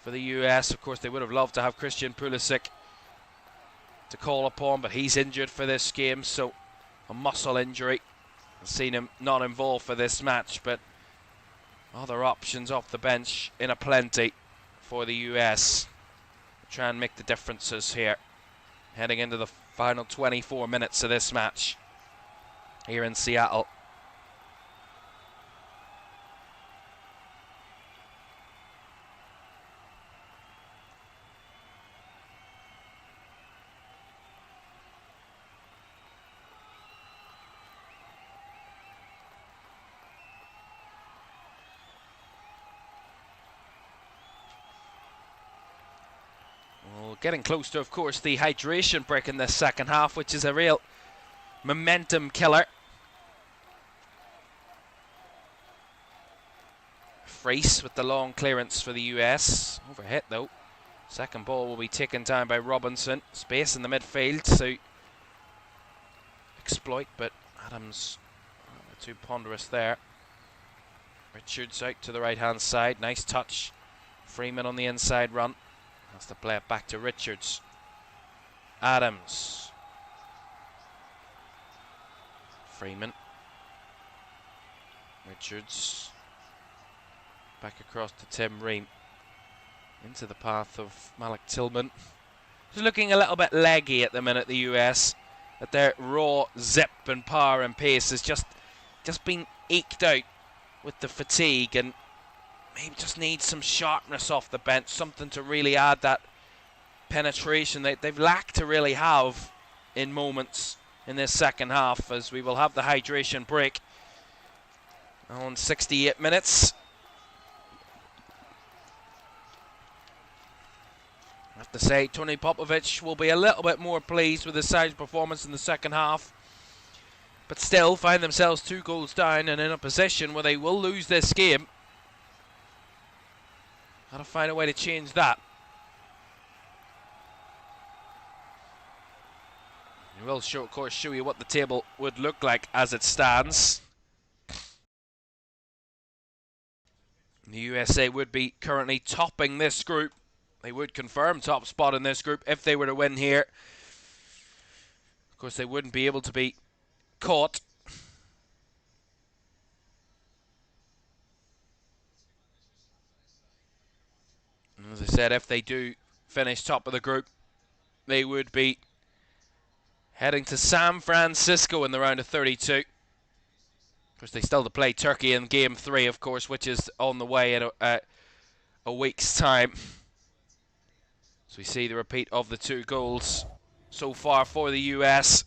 for the US. Of course, they would have loved to have Christian Pulisic to call upon, but he's injured for this game, so a muscle injury. I've seen him not involved for this match, but other options off the bench in aplenty for the US. Try and make the differences here, heading into the final 24 minutes of this match here in Seattle. Getting close to, of course, the hydration break in this second half, which is a real momentum killer. Ferris with the long clearance for the US. Overhit, though. Second ball will be taken down by Robinson. Space in the midfield to exploit, but Adams too ponderous there. Richards out to the right-hand side. Nice touch. Freeman on the inside run. Has to play it back to Richards. Adams. Freeman. Richards. Back across to Tim Ream. Into the path of Malik Tillman. Just looking a little bit leggy at the minute, the US. That their raw zip and power and pace has just been eked out with the fatigue, and maybe just need some sharpness off the bench, something to really add that penetration that they've lacked to really have in moments in this second half, as we will have the hydration break on 68 minutes. I have to say, Tony Popovic will be a little bit more pleased with his side's performance in the second half, but still find themselves 2 goals down and in a position where they will lose this game. Got to find a way to change that. We will, of course, show you what the table would look like as it stands. The USA would be currently topping this group. They would confirm top spot in this group if they were to win here. Of course, they wouldn't be able to be caught. And as I said, if they do finish top of the group, they would be heading to San Francisco in the round of 32. Of course, they still have to play Turkey in Game 3, of course, which is on the way in a week's time. So we see the repeat of the 2 goals so far for the US.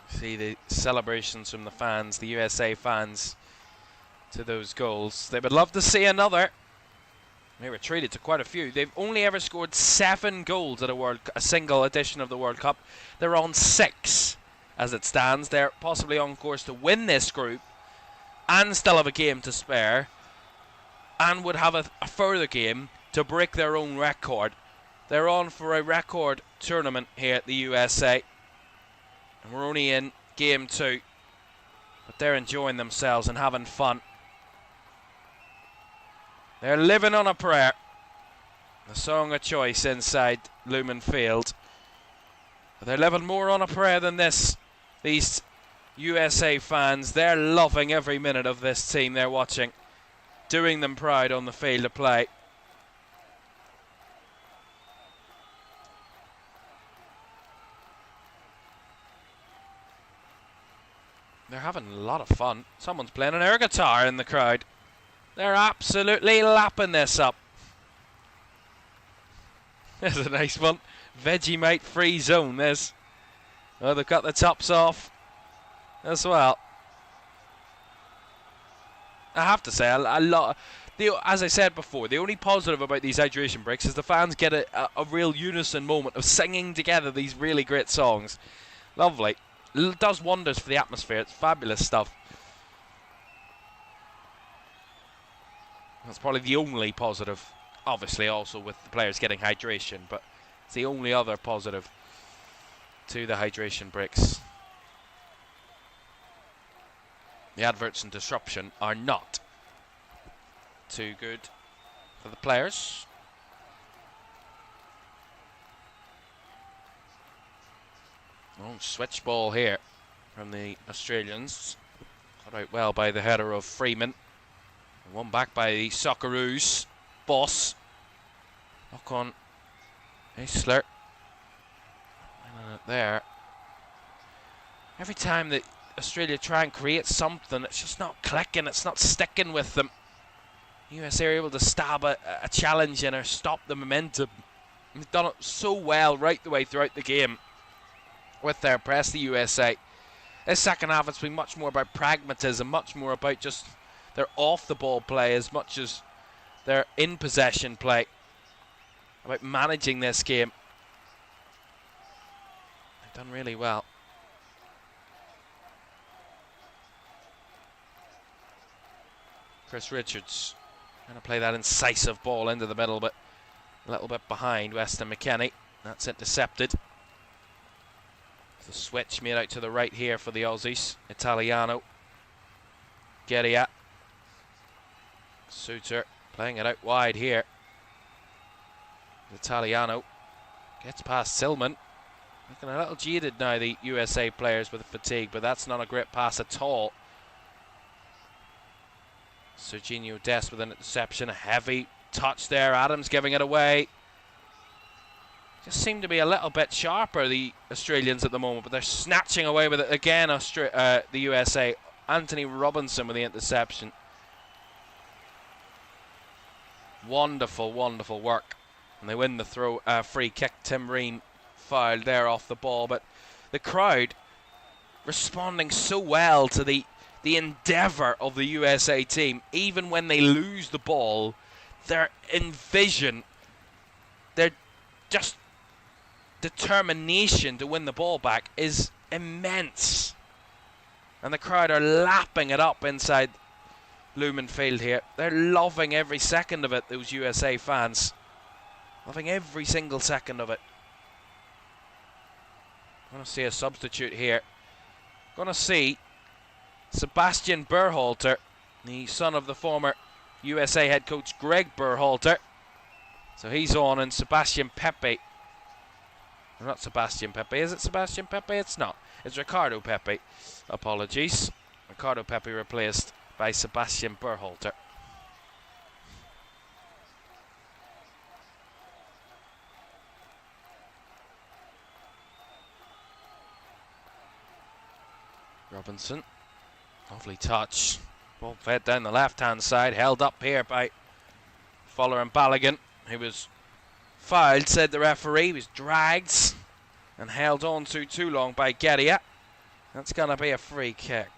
See the celebrations from the fans, the USA fans, to those goals. They would love to see another. They retreated to quite a few. They've only ever scored 7 goals at a single edition of the World Cup. They're on 6 as it stands. They're possibly on course to win this group and still have a game to spare, and would have a further game to break their own record. They're on for a record tournament here at the USA. And we're only in Game 2, but they're enjoying themselves and having fun. They're living on a prayer. The song of choice inside Lumen Field. But they're living more on a prayer than this. These USA fans, they're loving every minute of this team they're watching, doing them proud on the field of play. having a lot of fun. Someone's playing an air guitar in the crowd. They're absolutely lapping this up. There's a nice one. Vegemite free zone. There's. Oh, they've got the tops off as well. I have to say, a lot. As I said before, the only positive about these hydration breaks is the fans get a real unison moment of singing together these really great songs. Lovely. It does wonders for the atmosphere. It's fabulous stuff. That's probably the only positive. Obviously, also with the players getting hydration, but it's the only other positive to the hydration breaks. The adverts and disruption are not too good for the players. Oh, switch ball here from the Australians. Cut out well by the header of Freeman. One back by the Socceroos. Boss. Knock on Isler. There. Every time that Australia try and create something, it's just not clicking, it's not sticking with them. USA are able to stab a challenge in or stop the momentum. They've done it so well right the way throughout the game with their press, the USA. This second half, it's been much more about pragmatism, much more about just their off-the-ball play as much as their in-possession play. About managing this game. They've done really well. Chris Richards going to play that incisive ball into the middle, but a little bit behind Weston McKennie. That's intercepted. The switch made out to the right here for the Aussies. Italiano. Geria. Suter playing it out wide here. Italiano gets past Tillman. Looking a little jaded now, the USA players with fatigue, but that's not a great pass at all. Serginho Dest with an interception, a heavy touch there. Adams giving it away. Just seem to be a little bit sharper, the Australians at the moment, but they're snatching away with it again. The USA. Anthony Robinson with the interception. Wonderful, wonderful work. And they win the free kick. Tim Reen fouled there off the ball, but the crowd responding so well to the endeavour of the USA team. Even when they lose the ball, their envision, their just determination to win the ball back is immense. And the crowd are lapping it up inside Lumen Field here. They're loving every second of it, those USA fans. Loving every single second of it. Going to see a substitute here. Going to see Sebastian Berhalter, the son of the former USA head coach Greg Berhalter. So he's on, and Sebastian Pepe. Not Sebastian Pepe. Is it Sebastian Pepe? It's not. It's Ricardo Pepe. Apologies. Ricardo Pepe replaced by Sebastian Berhalter. Robinson. Lovely touch. Ball fed down the left-hand side. Held up here by Fuller and Balogun, who was fouled, said the referee. He was dragged and held on to too long by Geria. That's going to be a free kick.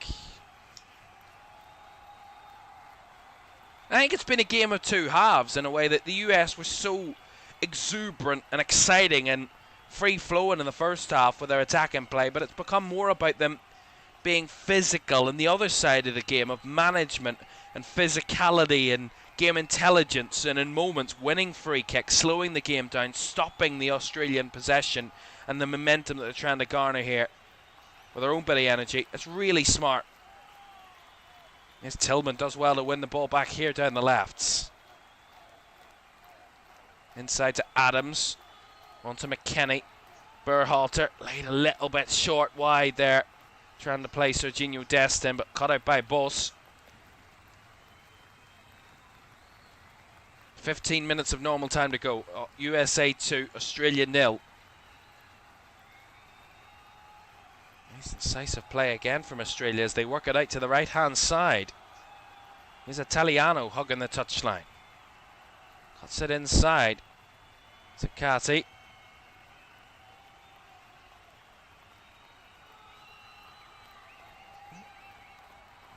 I think it's been a game of two halves in a way that the US was so exuberant and exciting and free-flowing in the first half with their attacking play, but it's become more about them being physical and the other side of the game of management and physicality and game intelligence, and in moments winning free kicks, slowing the game down, stopping the Australian possession and the momentum that they're trying to garner here with their own bit of energy. It's really smart. Yes, Tillman does well to win the ball back here down the left. Inside to Adams. On to McKennie. Berhalter laid a little bit short wide there. Trying to play Serginho Dest in, but cut out by Boss. 15 minutes of normal time to go. USA 2, Australia 0. Nice incisive play again from Australia as they work it out to the right-hand side. Here's Italiano hugging the touchline. Cuts it inside. Zakati.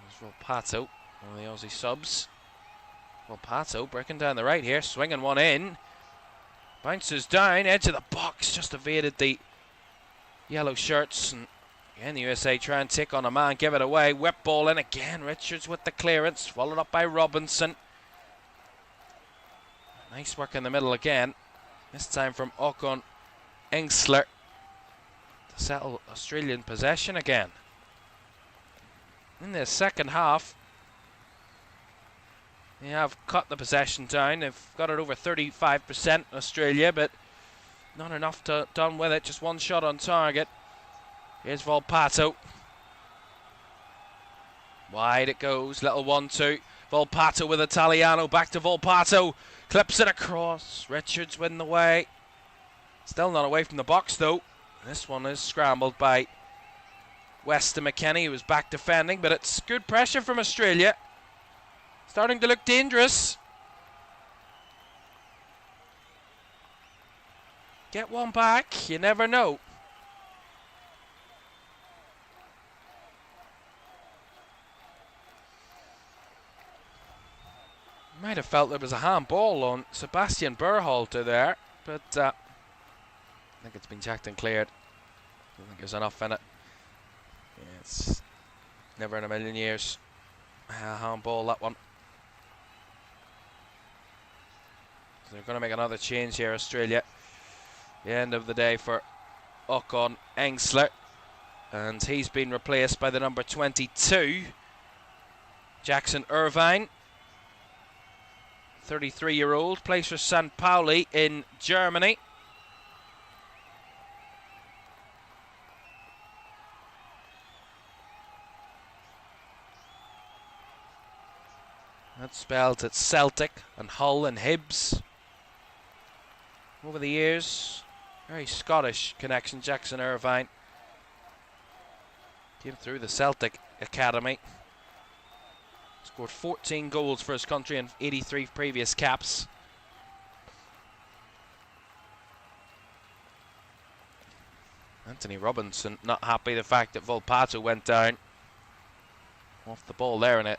There's Volpato, one of the Aussie subs. Volpato breaking down the right here, swinging one in. Bounces down, edge of the box, just evaded the yellow shirts. And again, the USA try and take on a man, give it away. Whip ball in again. Richards with the clearance, followed up by Robinson. Nice work in the middle again. This time from Okon Engsler to settle Australian possession again. In the second half, they have cut the possession down. They've got it over 35% Australia, but not enough to done with it. Just one shot on target. Here's Volpato. Wide it goes. Little 1-2. Volpato with Italiano. Back to Volpato. Clips it across. Richards win the way. Still not away from the box though. This one is scrambled by Weston McKennie, who was back defending, but it's good pressure from Australia. Starting to look dangerous. Get one back, you never know. Might have felt there was a handball on Sebastian Berhalter there, but I think it's been checked and cleared. I don't think there's enough in it. Yeah, it's never in a million years a handball, that one. So they're going to make another change here, Australia. The end of the day for Okon Engsler, and he's been replaced by the number 22, Jackson Irvine. 33-year-old, plays for St. Pauli in Germany. That's spelled at Celtic and Hull and Hibs. Over the years, very Scottish connection, Jackson Irvine. Came through the Celtic Academy. Scored 14 goals for his country in 83 previous caps. Anthony Robinson not happy the fact that Volpato went down off the ball there in a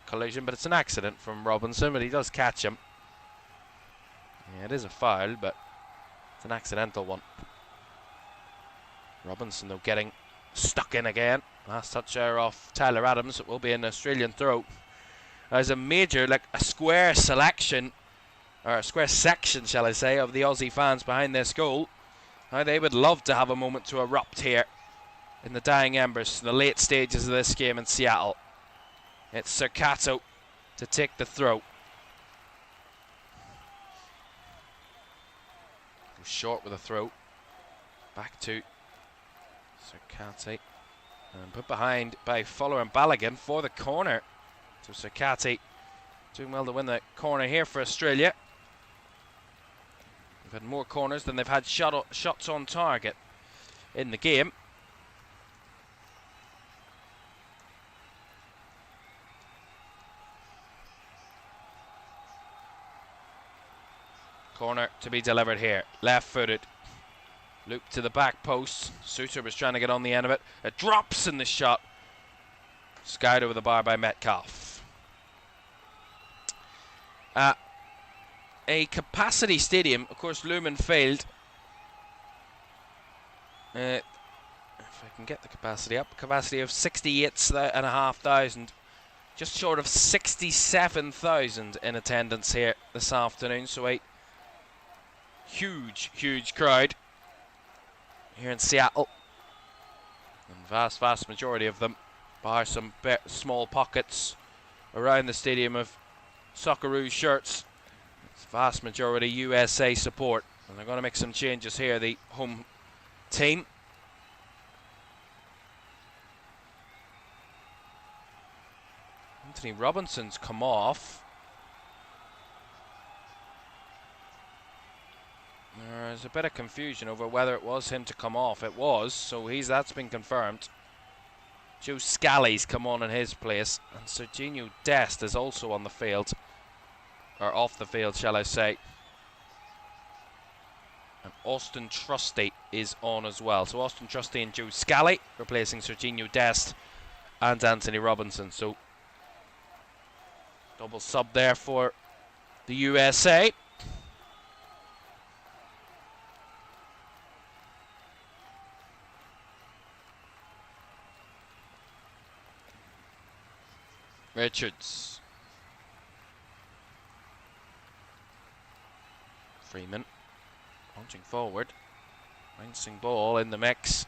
collision, but it's an accident from Robinson, but he does catch him. Yeah, it is a foul, but it's an accidental one. Robinson though getting stuck in again. Last touch there off Tyler Adams. It will be an Australian throw. There's a major, like a square selection, or a square section, shall I say, of the Aussie fans behind this goal. Now they would love to have a moment to erupt here in the dying embers, in the late stages of this game in Seattle. It's Cercato to take the throw. Goes short with a throw. Back to Cercati. And put behind by Fuller and Balogun for the corner. So Cercati doing well to win the corner here for Australia. They've had more corners than they've had shots on target in the game. Corner to be delivered here. Left-footed. Loop to the back post. Suter was trying to get on the end of it. It drops in the shot. Skied over the bar by Metcalf. A capacity stadium, of course, Lumen Field. If I can get the capacity up, capacity of 68,500. Just short of 67,000 in attendance here this afternoon. So a huge crowd here in Seattle. And vast majority of them, bar some small pockets around the stadium of Socceroos shirts. It's vast majority USA support. And they're going to make some changes here, the home team. Anthony Robinson's come off. There's was a bit of confusion over whether it was him to come off. It was, so that's been confirmed. Joe Scally's come on in his place, and Serginho Dest is also on the field, or off the field, shall I say. And Austin Trusty is on as well. So Austin Trusty and Joe Scally replacing Serginho Dest and Anthony Robinson. So double sub there for the USA. Richards. Freeman launching forward. Bouncing ball in the mix.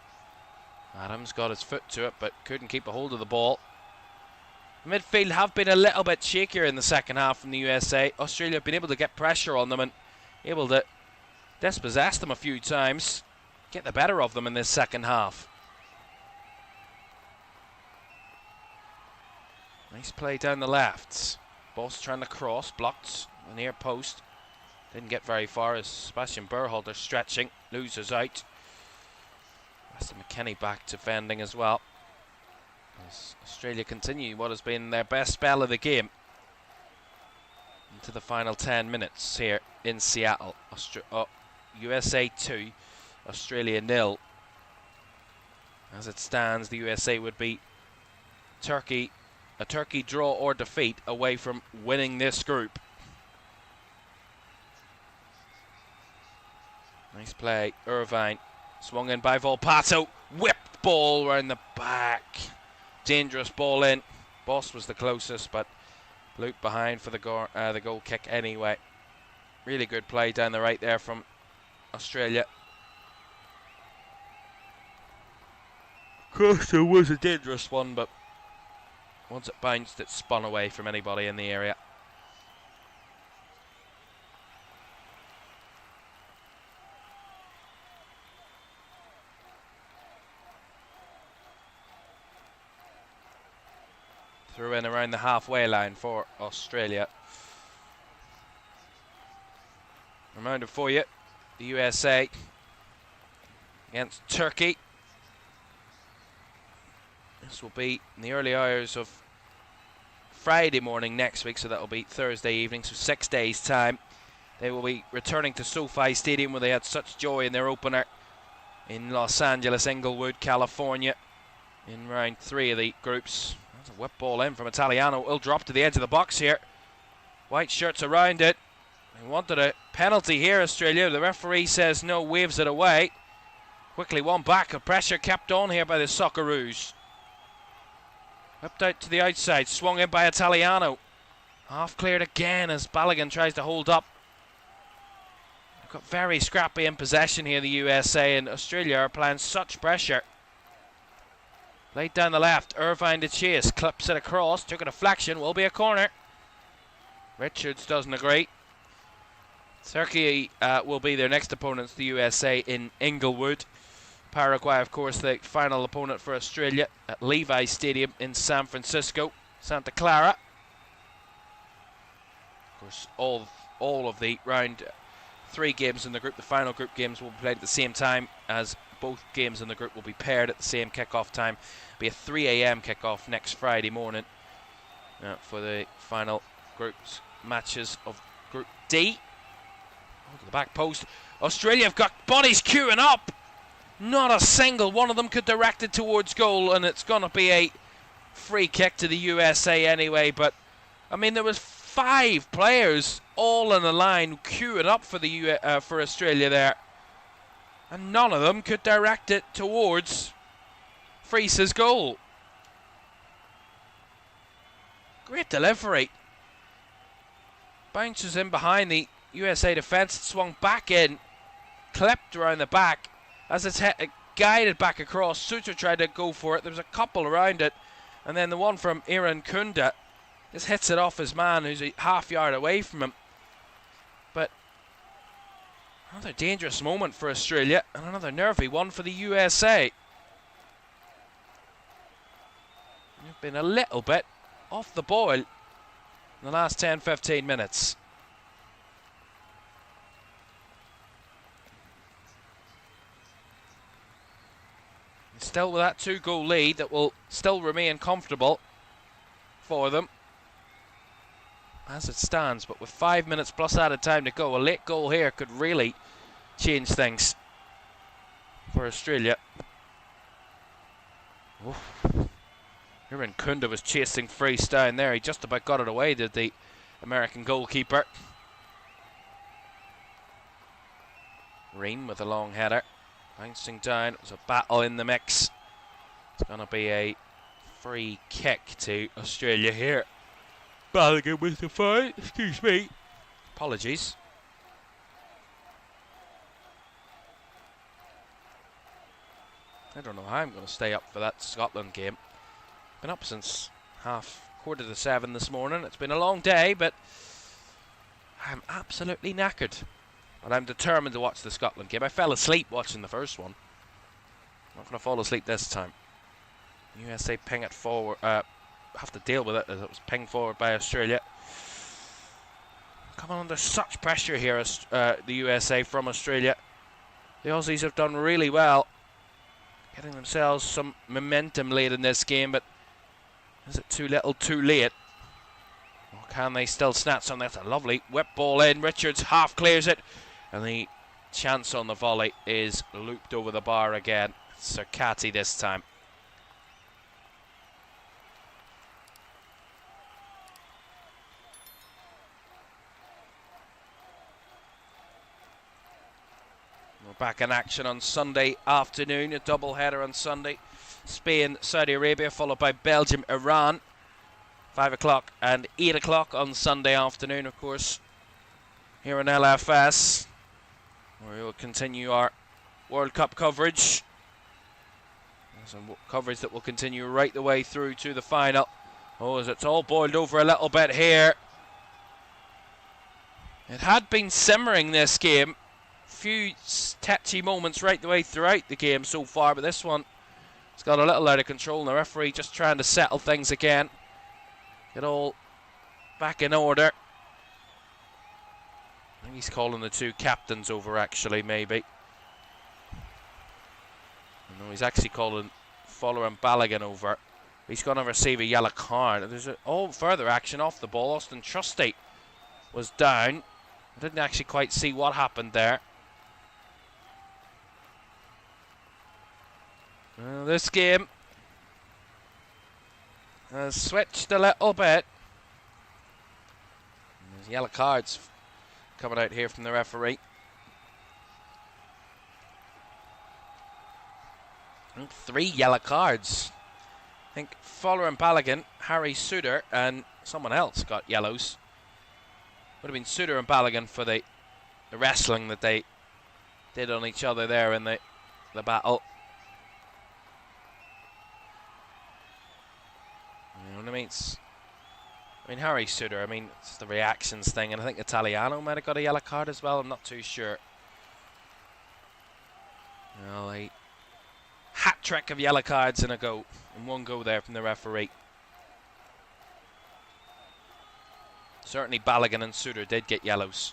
Adams got his foot to it but couldn't keep a hold of the ball. The midfield have been a little bit shakier in the second half from the USA. Australia have been able to get pressure on them and able to dispossess them a few times. Get the better of them in this second half. Nice play down the left. Boss trying to cross, blocked the near post. Didn't get very far as Sebastian Berhalter stretching, loses out. Weston McKennie back defending as well. As Australia continue what has been their best spell of the game. Into the final 10 minutes here in Seattle. USA 2, Australia 0. As it stands, the USA would be a Turkey draw or defeat away from winning this group. Nice play, Irvine, swung in by Volpato, whipped ball around the back. Dangerous ball in. Boss was the closest, but Luke behind for the goal kick anyway. Really good play down the right there from Australia. Of course, there was a dangerous one, but once it bounced, it spun away from anybody in the area. Threw in around the halfway line for Australia. Reminder for you, the USA against Turkey. This will be in the early hours of Friday morning next week, so that will be Thursday evening, so 6 days' time. They will be returning to SoFi Stadium, where they had such joy in their opener in Los Angeles, Inglewood, California, in round 3 of the groups. That's a whip ball in from Italiano. It'll drop to the edge of the box here. White shirts around it. They wanted a penalty here, Australia. The referee says no, waves it away. Quickly one back. The pressure kept on here by the Socceroos. Whipped out to the outside, swung in by Italiano. Half cleared again as Balogun tries to hold up. They've got very scrappy in possession here, the USA, and Australia are applying such pressure. Played down the left, Irvine to chase, clips it across, took a deflection, will be a corner. Richards doesn't agree. Turkey will be their next opponents, the USA, in Inglewood. Paraguay, of course, the final opponent for Australia at Levi Stadium in San Francisco, Santa Clara. Of course, all of the round 3 games in the group, the final group games, will be played at the same time, as both games in the group will be paired at the same kickoff time. It'll be a 3 a.m. kickoff next Friday morning for the final groups matches of Group D. Oh, to the back post. Australia have got bodies queuing up. Not a single one of them could direct it towards goal, and it's going to be a free kick to the USA anyway. But I mean, there was 5 players all in a line queuing up for for Australia there, and none of them could direct it towards Fries's goal. Great delivery. Bounces in behind the USA defence, swung back in, clipped around the back. As it's guided back across, Suter tried to go for it. There was a couple around it, and then the one from Iran Kunda just hits it off his man, who's a half yard away from him. But another dangerous moment for Australia, and another nervy one for the USA. They've been a little bit off the boil in the last 10-15 minutes. Still with that 2-goal lead that will still remain comfortable for them as it stands, but with 5 minutes plus added time to go, a late goal here could really change things for Australia. Kunda was chasing Freese down there. He just about got it away, did the American goalkeeper. Ream with a long header. Bouncing down. It was a battle in the mix. It's going to be a free kick to Australia here. Balogun with the fight. Excuse me. Apologies. I don't know how I'm going to stay up for that Scotland game. Been up since 7:15 this morning. It's been a long day, but I'm absolutely knackered. But I'm determined to watch the Scotland game. I fell asleep watching the first one. I'm not going to fall asleep this time. USA ping it forward. Have to deal with it as it was pinged forward by Australia. Coming under such pressure here, the USA from Australia. The Aussies have done really well, getting themselves some momentum late in this game, but is it too little, too late? Or can they still snatch something? That's a lovely whip ball in. Richards half clears it, and the chance on the volley is looped over the bar again. Circati this time. We're back in action on Sunday afternoon, a double header on Sunday. Spain, Saudi Arabia, followed by Belgium, Iran. 5 o'clock and 8 o'clock on Sunday afternoon, of course, here in LFS, where we will continue our World Cup coverage. Some coverage that will continue right the way through to the final. Oh, as it's all boiled over a little bit here. It had been simmering, this game. Few tetchy moments right the way throughout the game so far, but this one has got a little out of control, and the referee just trying to settle things again. Get all back in order. I think he's calling the two captains over, actually, maybe. No, he's actually calling Fowler and Balogun over. He's going to receive a yellow card. There's all further action off the ball. Austin Trusty was down. I didn't actually quite see what happened there. This game has switched a little bit. There's yellow cards coming out here from the referee. And 3 yellow cards. I think Fowler and Balogun, Harry Suter, and someone else got yellows. Would have been Suter and Balogun for the wrestling that they did on each other there in the battle. You know what I mean? Harry Suter, it's the reactions thing, and I think Italiano might have got a yellow card as well. I'm not too sure. Well, a hat trick of yellow cards in one go there from the referee. Certainly Balogun and Suter did get yellows.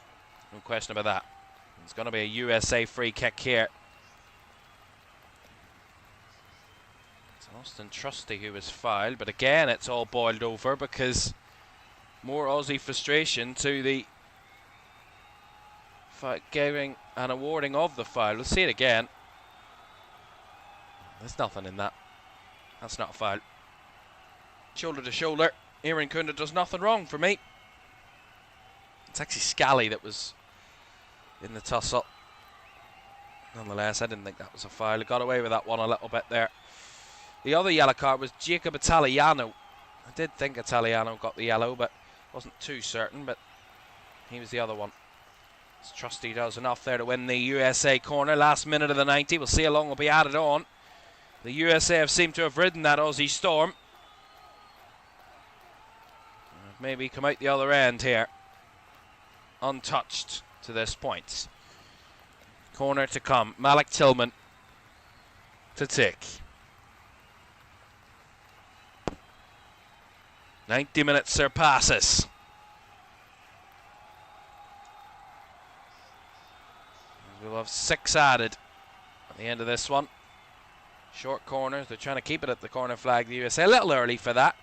No question about that. It's going to be a USA free kick here. It's Austin Trusty who was fouled, but again it's all boiled over because more Aussie frustration to the giving and awarding of the foul. Let's see it again. There's nothing in that. That's not a foul. Shoulder to shoulder. Aaron Kunda does nothing wrong for me. It's actually Scally that was in the tussle. Nonetheless, I didn't think that was a foul. I got away with that one a little bit there. The other yellow card was Jacob Italiano. I did think Italiano got the yellow, but wasn't too certain, but he was the other one. Trusty does enough there to win the USA corner. Last minute of the 90. We'll see how long will be added on. The USA have seemed to have ridden that Aussie storm. Maybe come out the other end here untouched to this point. Corner to come. Malik Tillman to take. 90 minutes surpasses. We'll have 6 added at the end of this one. Short corners. They're trying to keep it at the corner flag. The USA a little early for that.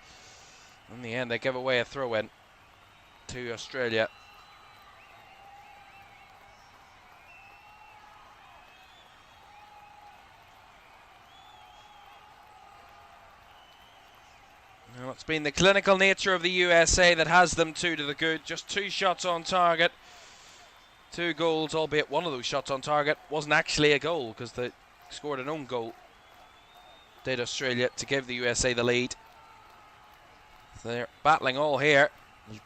In the end, they give away a throw-in to Australia. Well, it's been the clinical nature of the USA that has them 2 to the good. Just 2 shots on target. 2 goals, albeit one of those shots on target wasn't actually a goal because they scored an own goal. Did Australia to give the USA the lead. They're battling all here.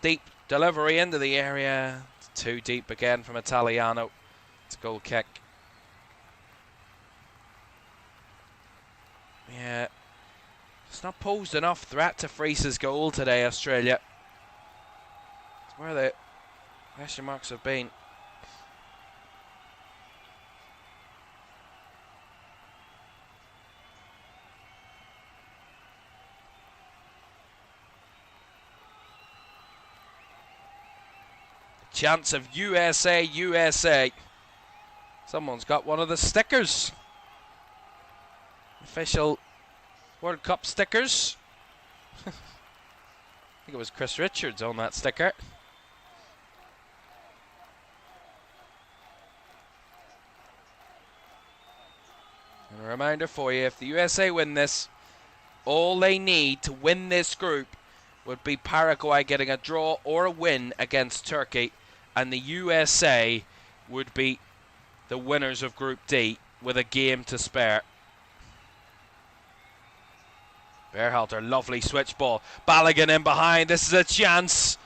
Deep delivery into the area. Too deep again from Italiano. It's a goal kick. Yeah. It's not posed enough threat to Freese's goal today, Australia. It's where the question marks have been. Chance of USA, USA. Someone's got one of the stickers. Official World Cup stickers. I think it was Chris Richards on that sticker. And a reminder for you, if the USA win this, all they need to win this group would be Paraguay getting a draw or a win against Turkey, and the USA would be the winners of Group D with a game to spare. Berhalter, lovely switch ball. Balogun in behind. This is a chance.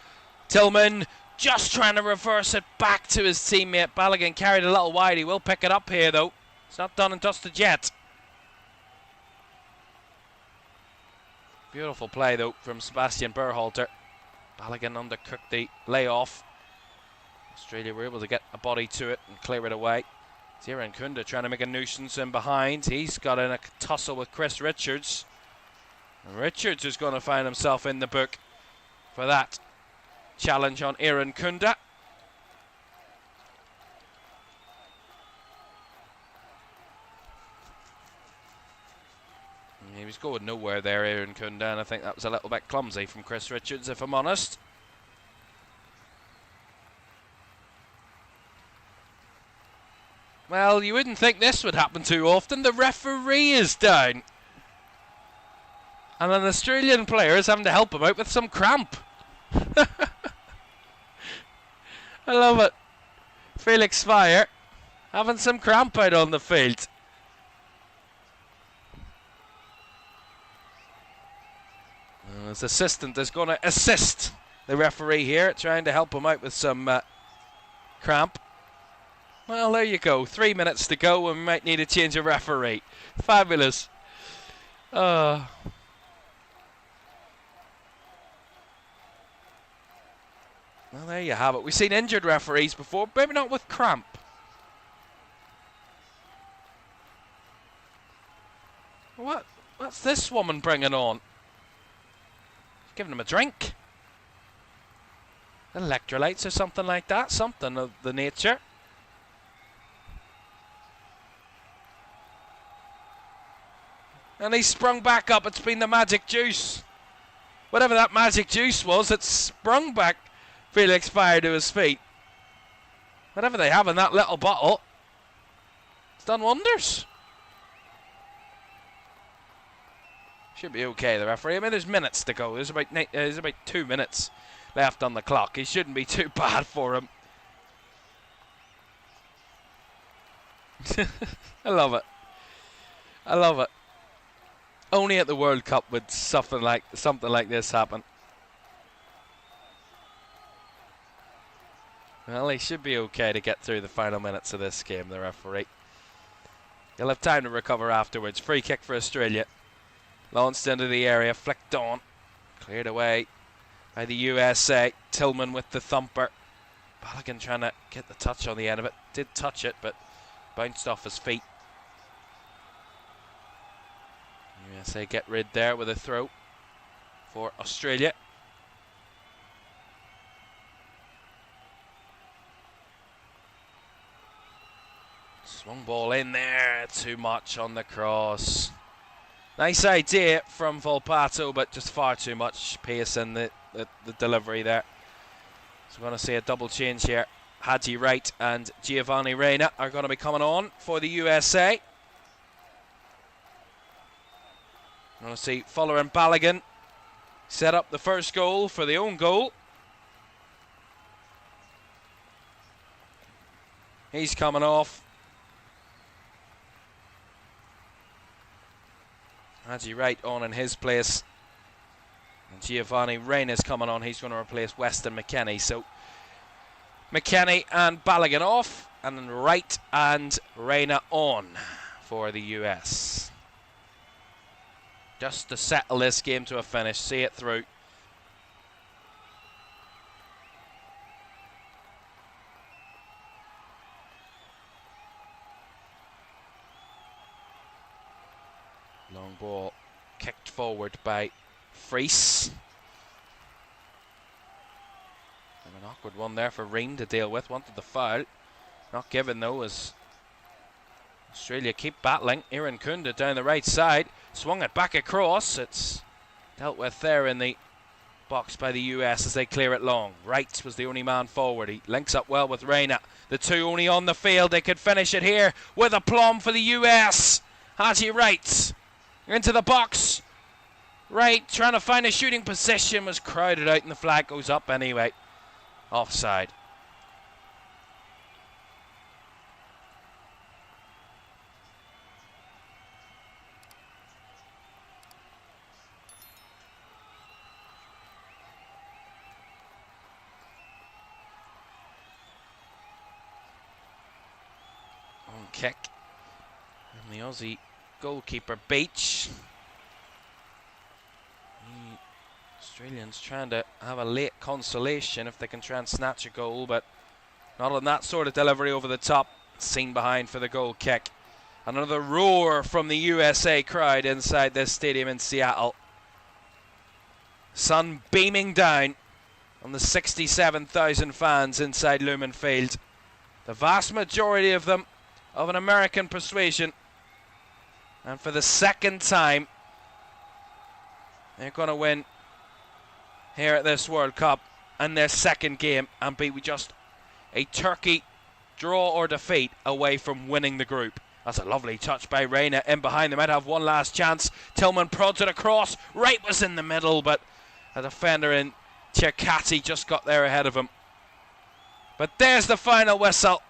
Tillman just trying to reverse it back to his teammate. Balogun carried a little wide. He will pick it up here, though. It's not done and dusted yet. Beautiful play, though, from Sebastian Berhalter. Balogun undercooked the layoff. Australia were able to get a body to it and clear it away. Aaron Kunda trying to make a nuisance in behind. He's got in a tussle with Chris Richards. Richards is going to find himself in the book for that challenge on Aaron Kunda. He was going nowhere there, Aaron Kunda, and I think that was a little bit clumsy from Chris Richards, if I'm honest. Well, you wouldn't think this would happen too often. The referee is down. And an Australian player is having to help him out with some cramp. I love it. Felix Fire having some cramp out on the field. His assistant is going to assist the referee here, trying to help him out with some cramp. Well, there you go. 3 minutes to go and we might need a change of referee. Fabulous. Well, there you have it. We've seen injured referees before, maybe not with cramp. What's this woman bringing on? She's giving him a drink. Electrolytes or something like that. Something of the nature. And he's sprung back up. It's been the magic juice. Whatever that magic juice was, it's sprung back Felix Fire to his feet. Whatever they have in that little bottle, it's done wonders. Should be okay, the referee. I mean, there's minutes to go. There's about 2 minutes left on the clock. He shouldn't be too bad for him. I love it. I love it. Only at the World Cup would something like this happen. Well, he should be okay to get through the final minutes of this game, the referee. He'll have time to recover afterwards. Free kick for Australia. Launched into the area, flicked on. Cleared away by the USA. Tillman with the thumper. Balogun trying to get the touch on the end of it. Did touch it, but bounced off his feet. USA get rid there with a throw for Australia. Swung ball in there, too much on the cross. Nice idea from Volpato, but just far too much pace in the delivery there. So we're going to see a double change here. Haji Wright and Giovanni Reina are going to be coming on for the USA. We're going to see Fuller and Balogun set up the first goal for the own goal. He's coming off. Haji Wright on in his place. And Giovanni Reina's coming on. He's going to replace Weston McKennie. So McKennie and Balogun off, and then Wright and Reina on for the US. Just to settle this game to a finish, see it through. Long ball kicked forward by Ferris. An awkward one there for Reen to deal with. Wanted the foul. Not given though, as Australia keep battling. Aaron Kunda down the right side. Swung it back across. It's dealt with there in the box by the US as they clear it long. Wright was the only man forward. He links up well with Reina. The two only on the field. They could finish it here with aplomb for the US. Haji Wright into the box. Wright trying to find a shooting position, was crowded out and the flag goes up anyway. Offside. On kick. And the Aussie goalkeeper Beach. Australians trying to have a late consolation if they can try and snatch a goal, but not on that sort of delivery over the top. Seen behind for the goal kick. Another roar from the USA crowd inside this stadium in Seattle. Sun beaming down on the 67,000 fans inside Lumen Field. The vast majority of them of an American persuasion. And for the second time, they're going to win here at this World Cup and their second game and be just a Turkey draw or defeat away from winning the group. That's a lovely touch by Reina in behind. They might have one last chance. Tillman prods it across. Wright was in the middle, but a defender in Cherkati just got there ahead of him. But there's the final whistle.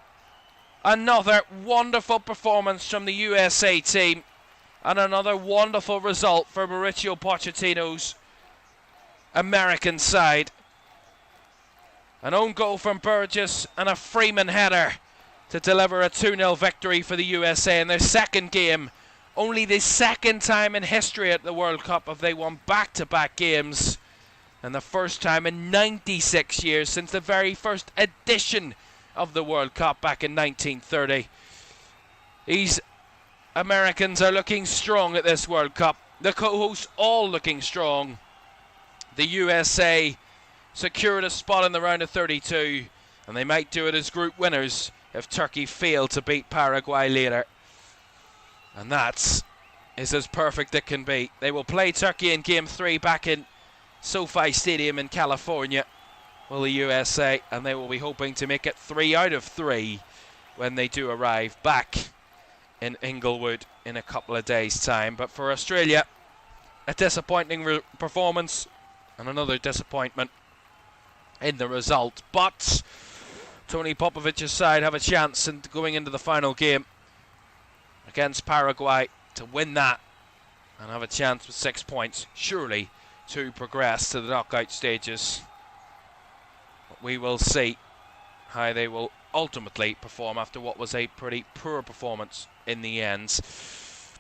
Another wonderful performance from the USA team and another wonderful result for Mauricio Pochettino's American side. An own goal from Burgess and a Freeman header to deliver a 2-0 victory for the USA in their second game. Only the second time in history at the World Cup have they won back-to-back games, and the first time in 96 years since the very first edition of the World Cup back in 1930. These Americans are looking strong at this World Cup. The co-hosts all looking strong. The USA secured a spot in the round of 32, and they might do it as group winners if Turkey fail to beat Paraguay later. And that is as perfect it can be. They will play Turkey in Game 3 back in SoFi Stadium in California, will the USA, and they will be hoping to make it 3 out of 3 when they do arrive back in Inglewood in a couple of days' time. But for Australia, a disappointing performance and another disappointment in the result. But Tony Popovic's side have a chance in going into the final game against Paraguay to win that and have a chance with 6 points, surely, to progress to the knockout stages. But we will see how they will ultimately perform after what was a pretty poor performance in the end.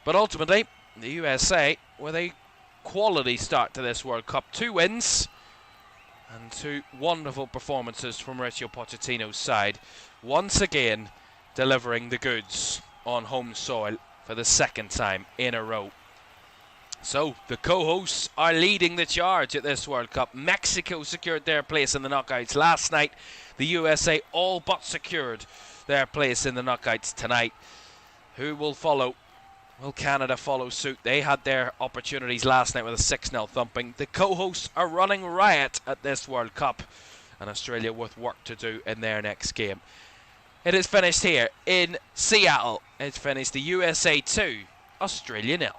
But ultimately, the USA with a quality start to this World Cup. 2 wins and 2 wonderful performances from Mauricio Pochettino's side. Once again, delivering the goods on home soil for the second time in a row. So, the co-hosts are leading the charge at this World Cup. Mexico secured their place in the knockouts last night. The USA all but secured their place in the knockouts tonight. Who will follow? Will Canada follow suit? They had their opportunities last night with a 6-0 thumping. The co-hosts are running riot at this World Cup, and Australia with work to do in their next game. It is finished here in Seattle. It's finished the USA 2, Australia 0.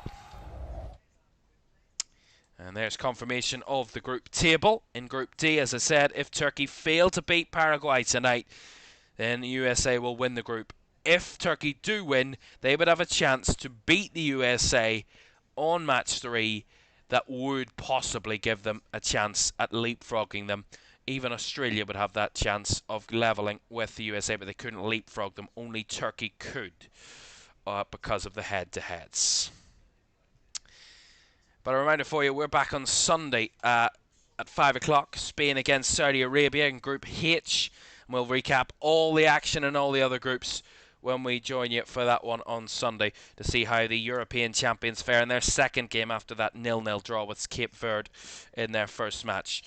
And there's confirmation of the group table. In Group D, as I said, if Turkey fail to beat Paraguay tonight, then the USA will win the group. If Turkey do win, they would have a chance to beat the USA on match 3. That would possibly give them a chance at leapfrogging them. Even Australia would have that chance of levelling with the USA, but they couldn't leapfrog them. Only Turkey could because of the head-to-heads. But a reminder for you, we're back on Sunday at 5 o'clock. Spain against Saudi Arabia in Group H. And we'll recap all the action in all the other groups when we join you for that one on Sunday to see how the European champions fare in their second game after that 0-0 draw with Cape Verde in their first match.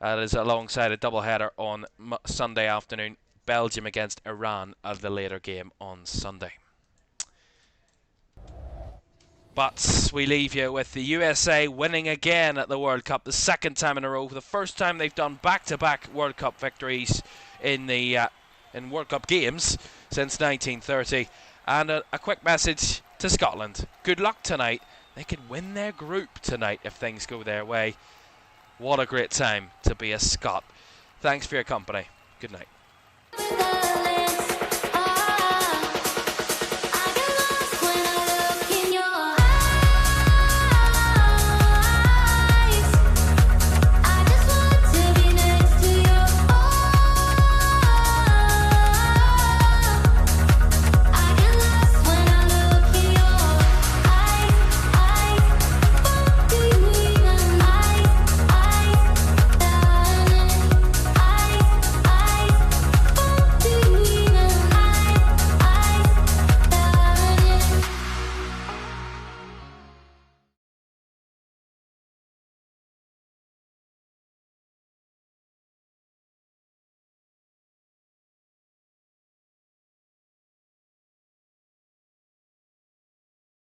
That is alongside a doubleheader on Sunday afternoon. Belgium against Iran at the later game on Sunday. But we leave you with the USA winning again at the World Cup, the second time in a row. The first time they've done back-to-back World Cup victories in World Cup games since 1930. And a quick message to Scotland. Good luck tonight. They could win their group tonight if things go their way. What a great time to be a Scot. Thanks for your company. Good night.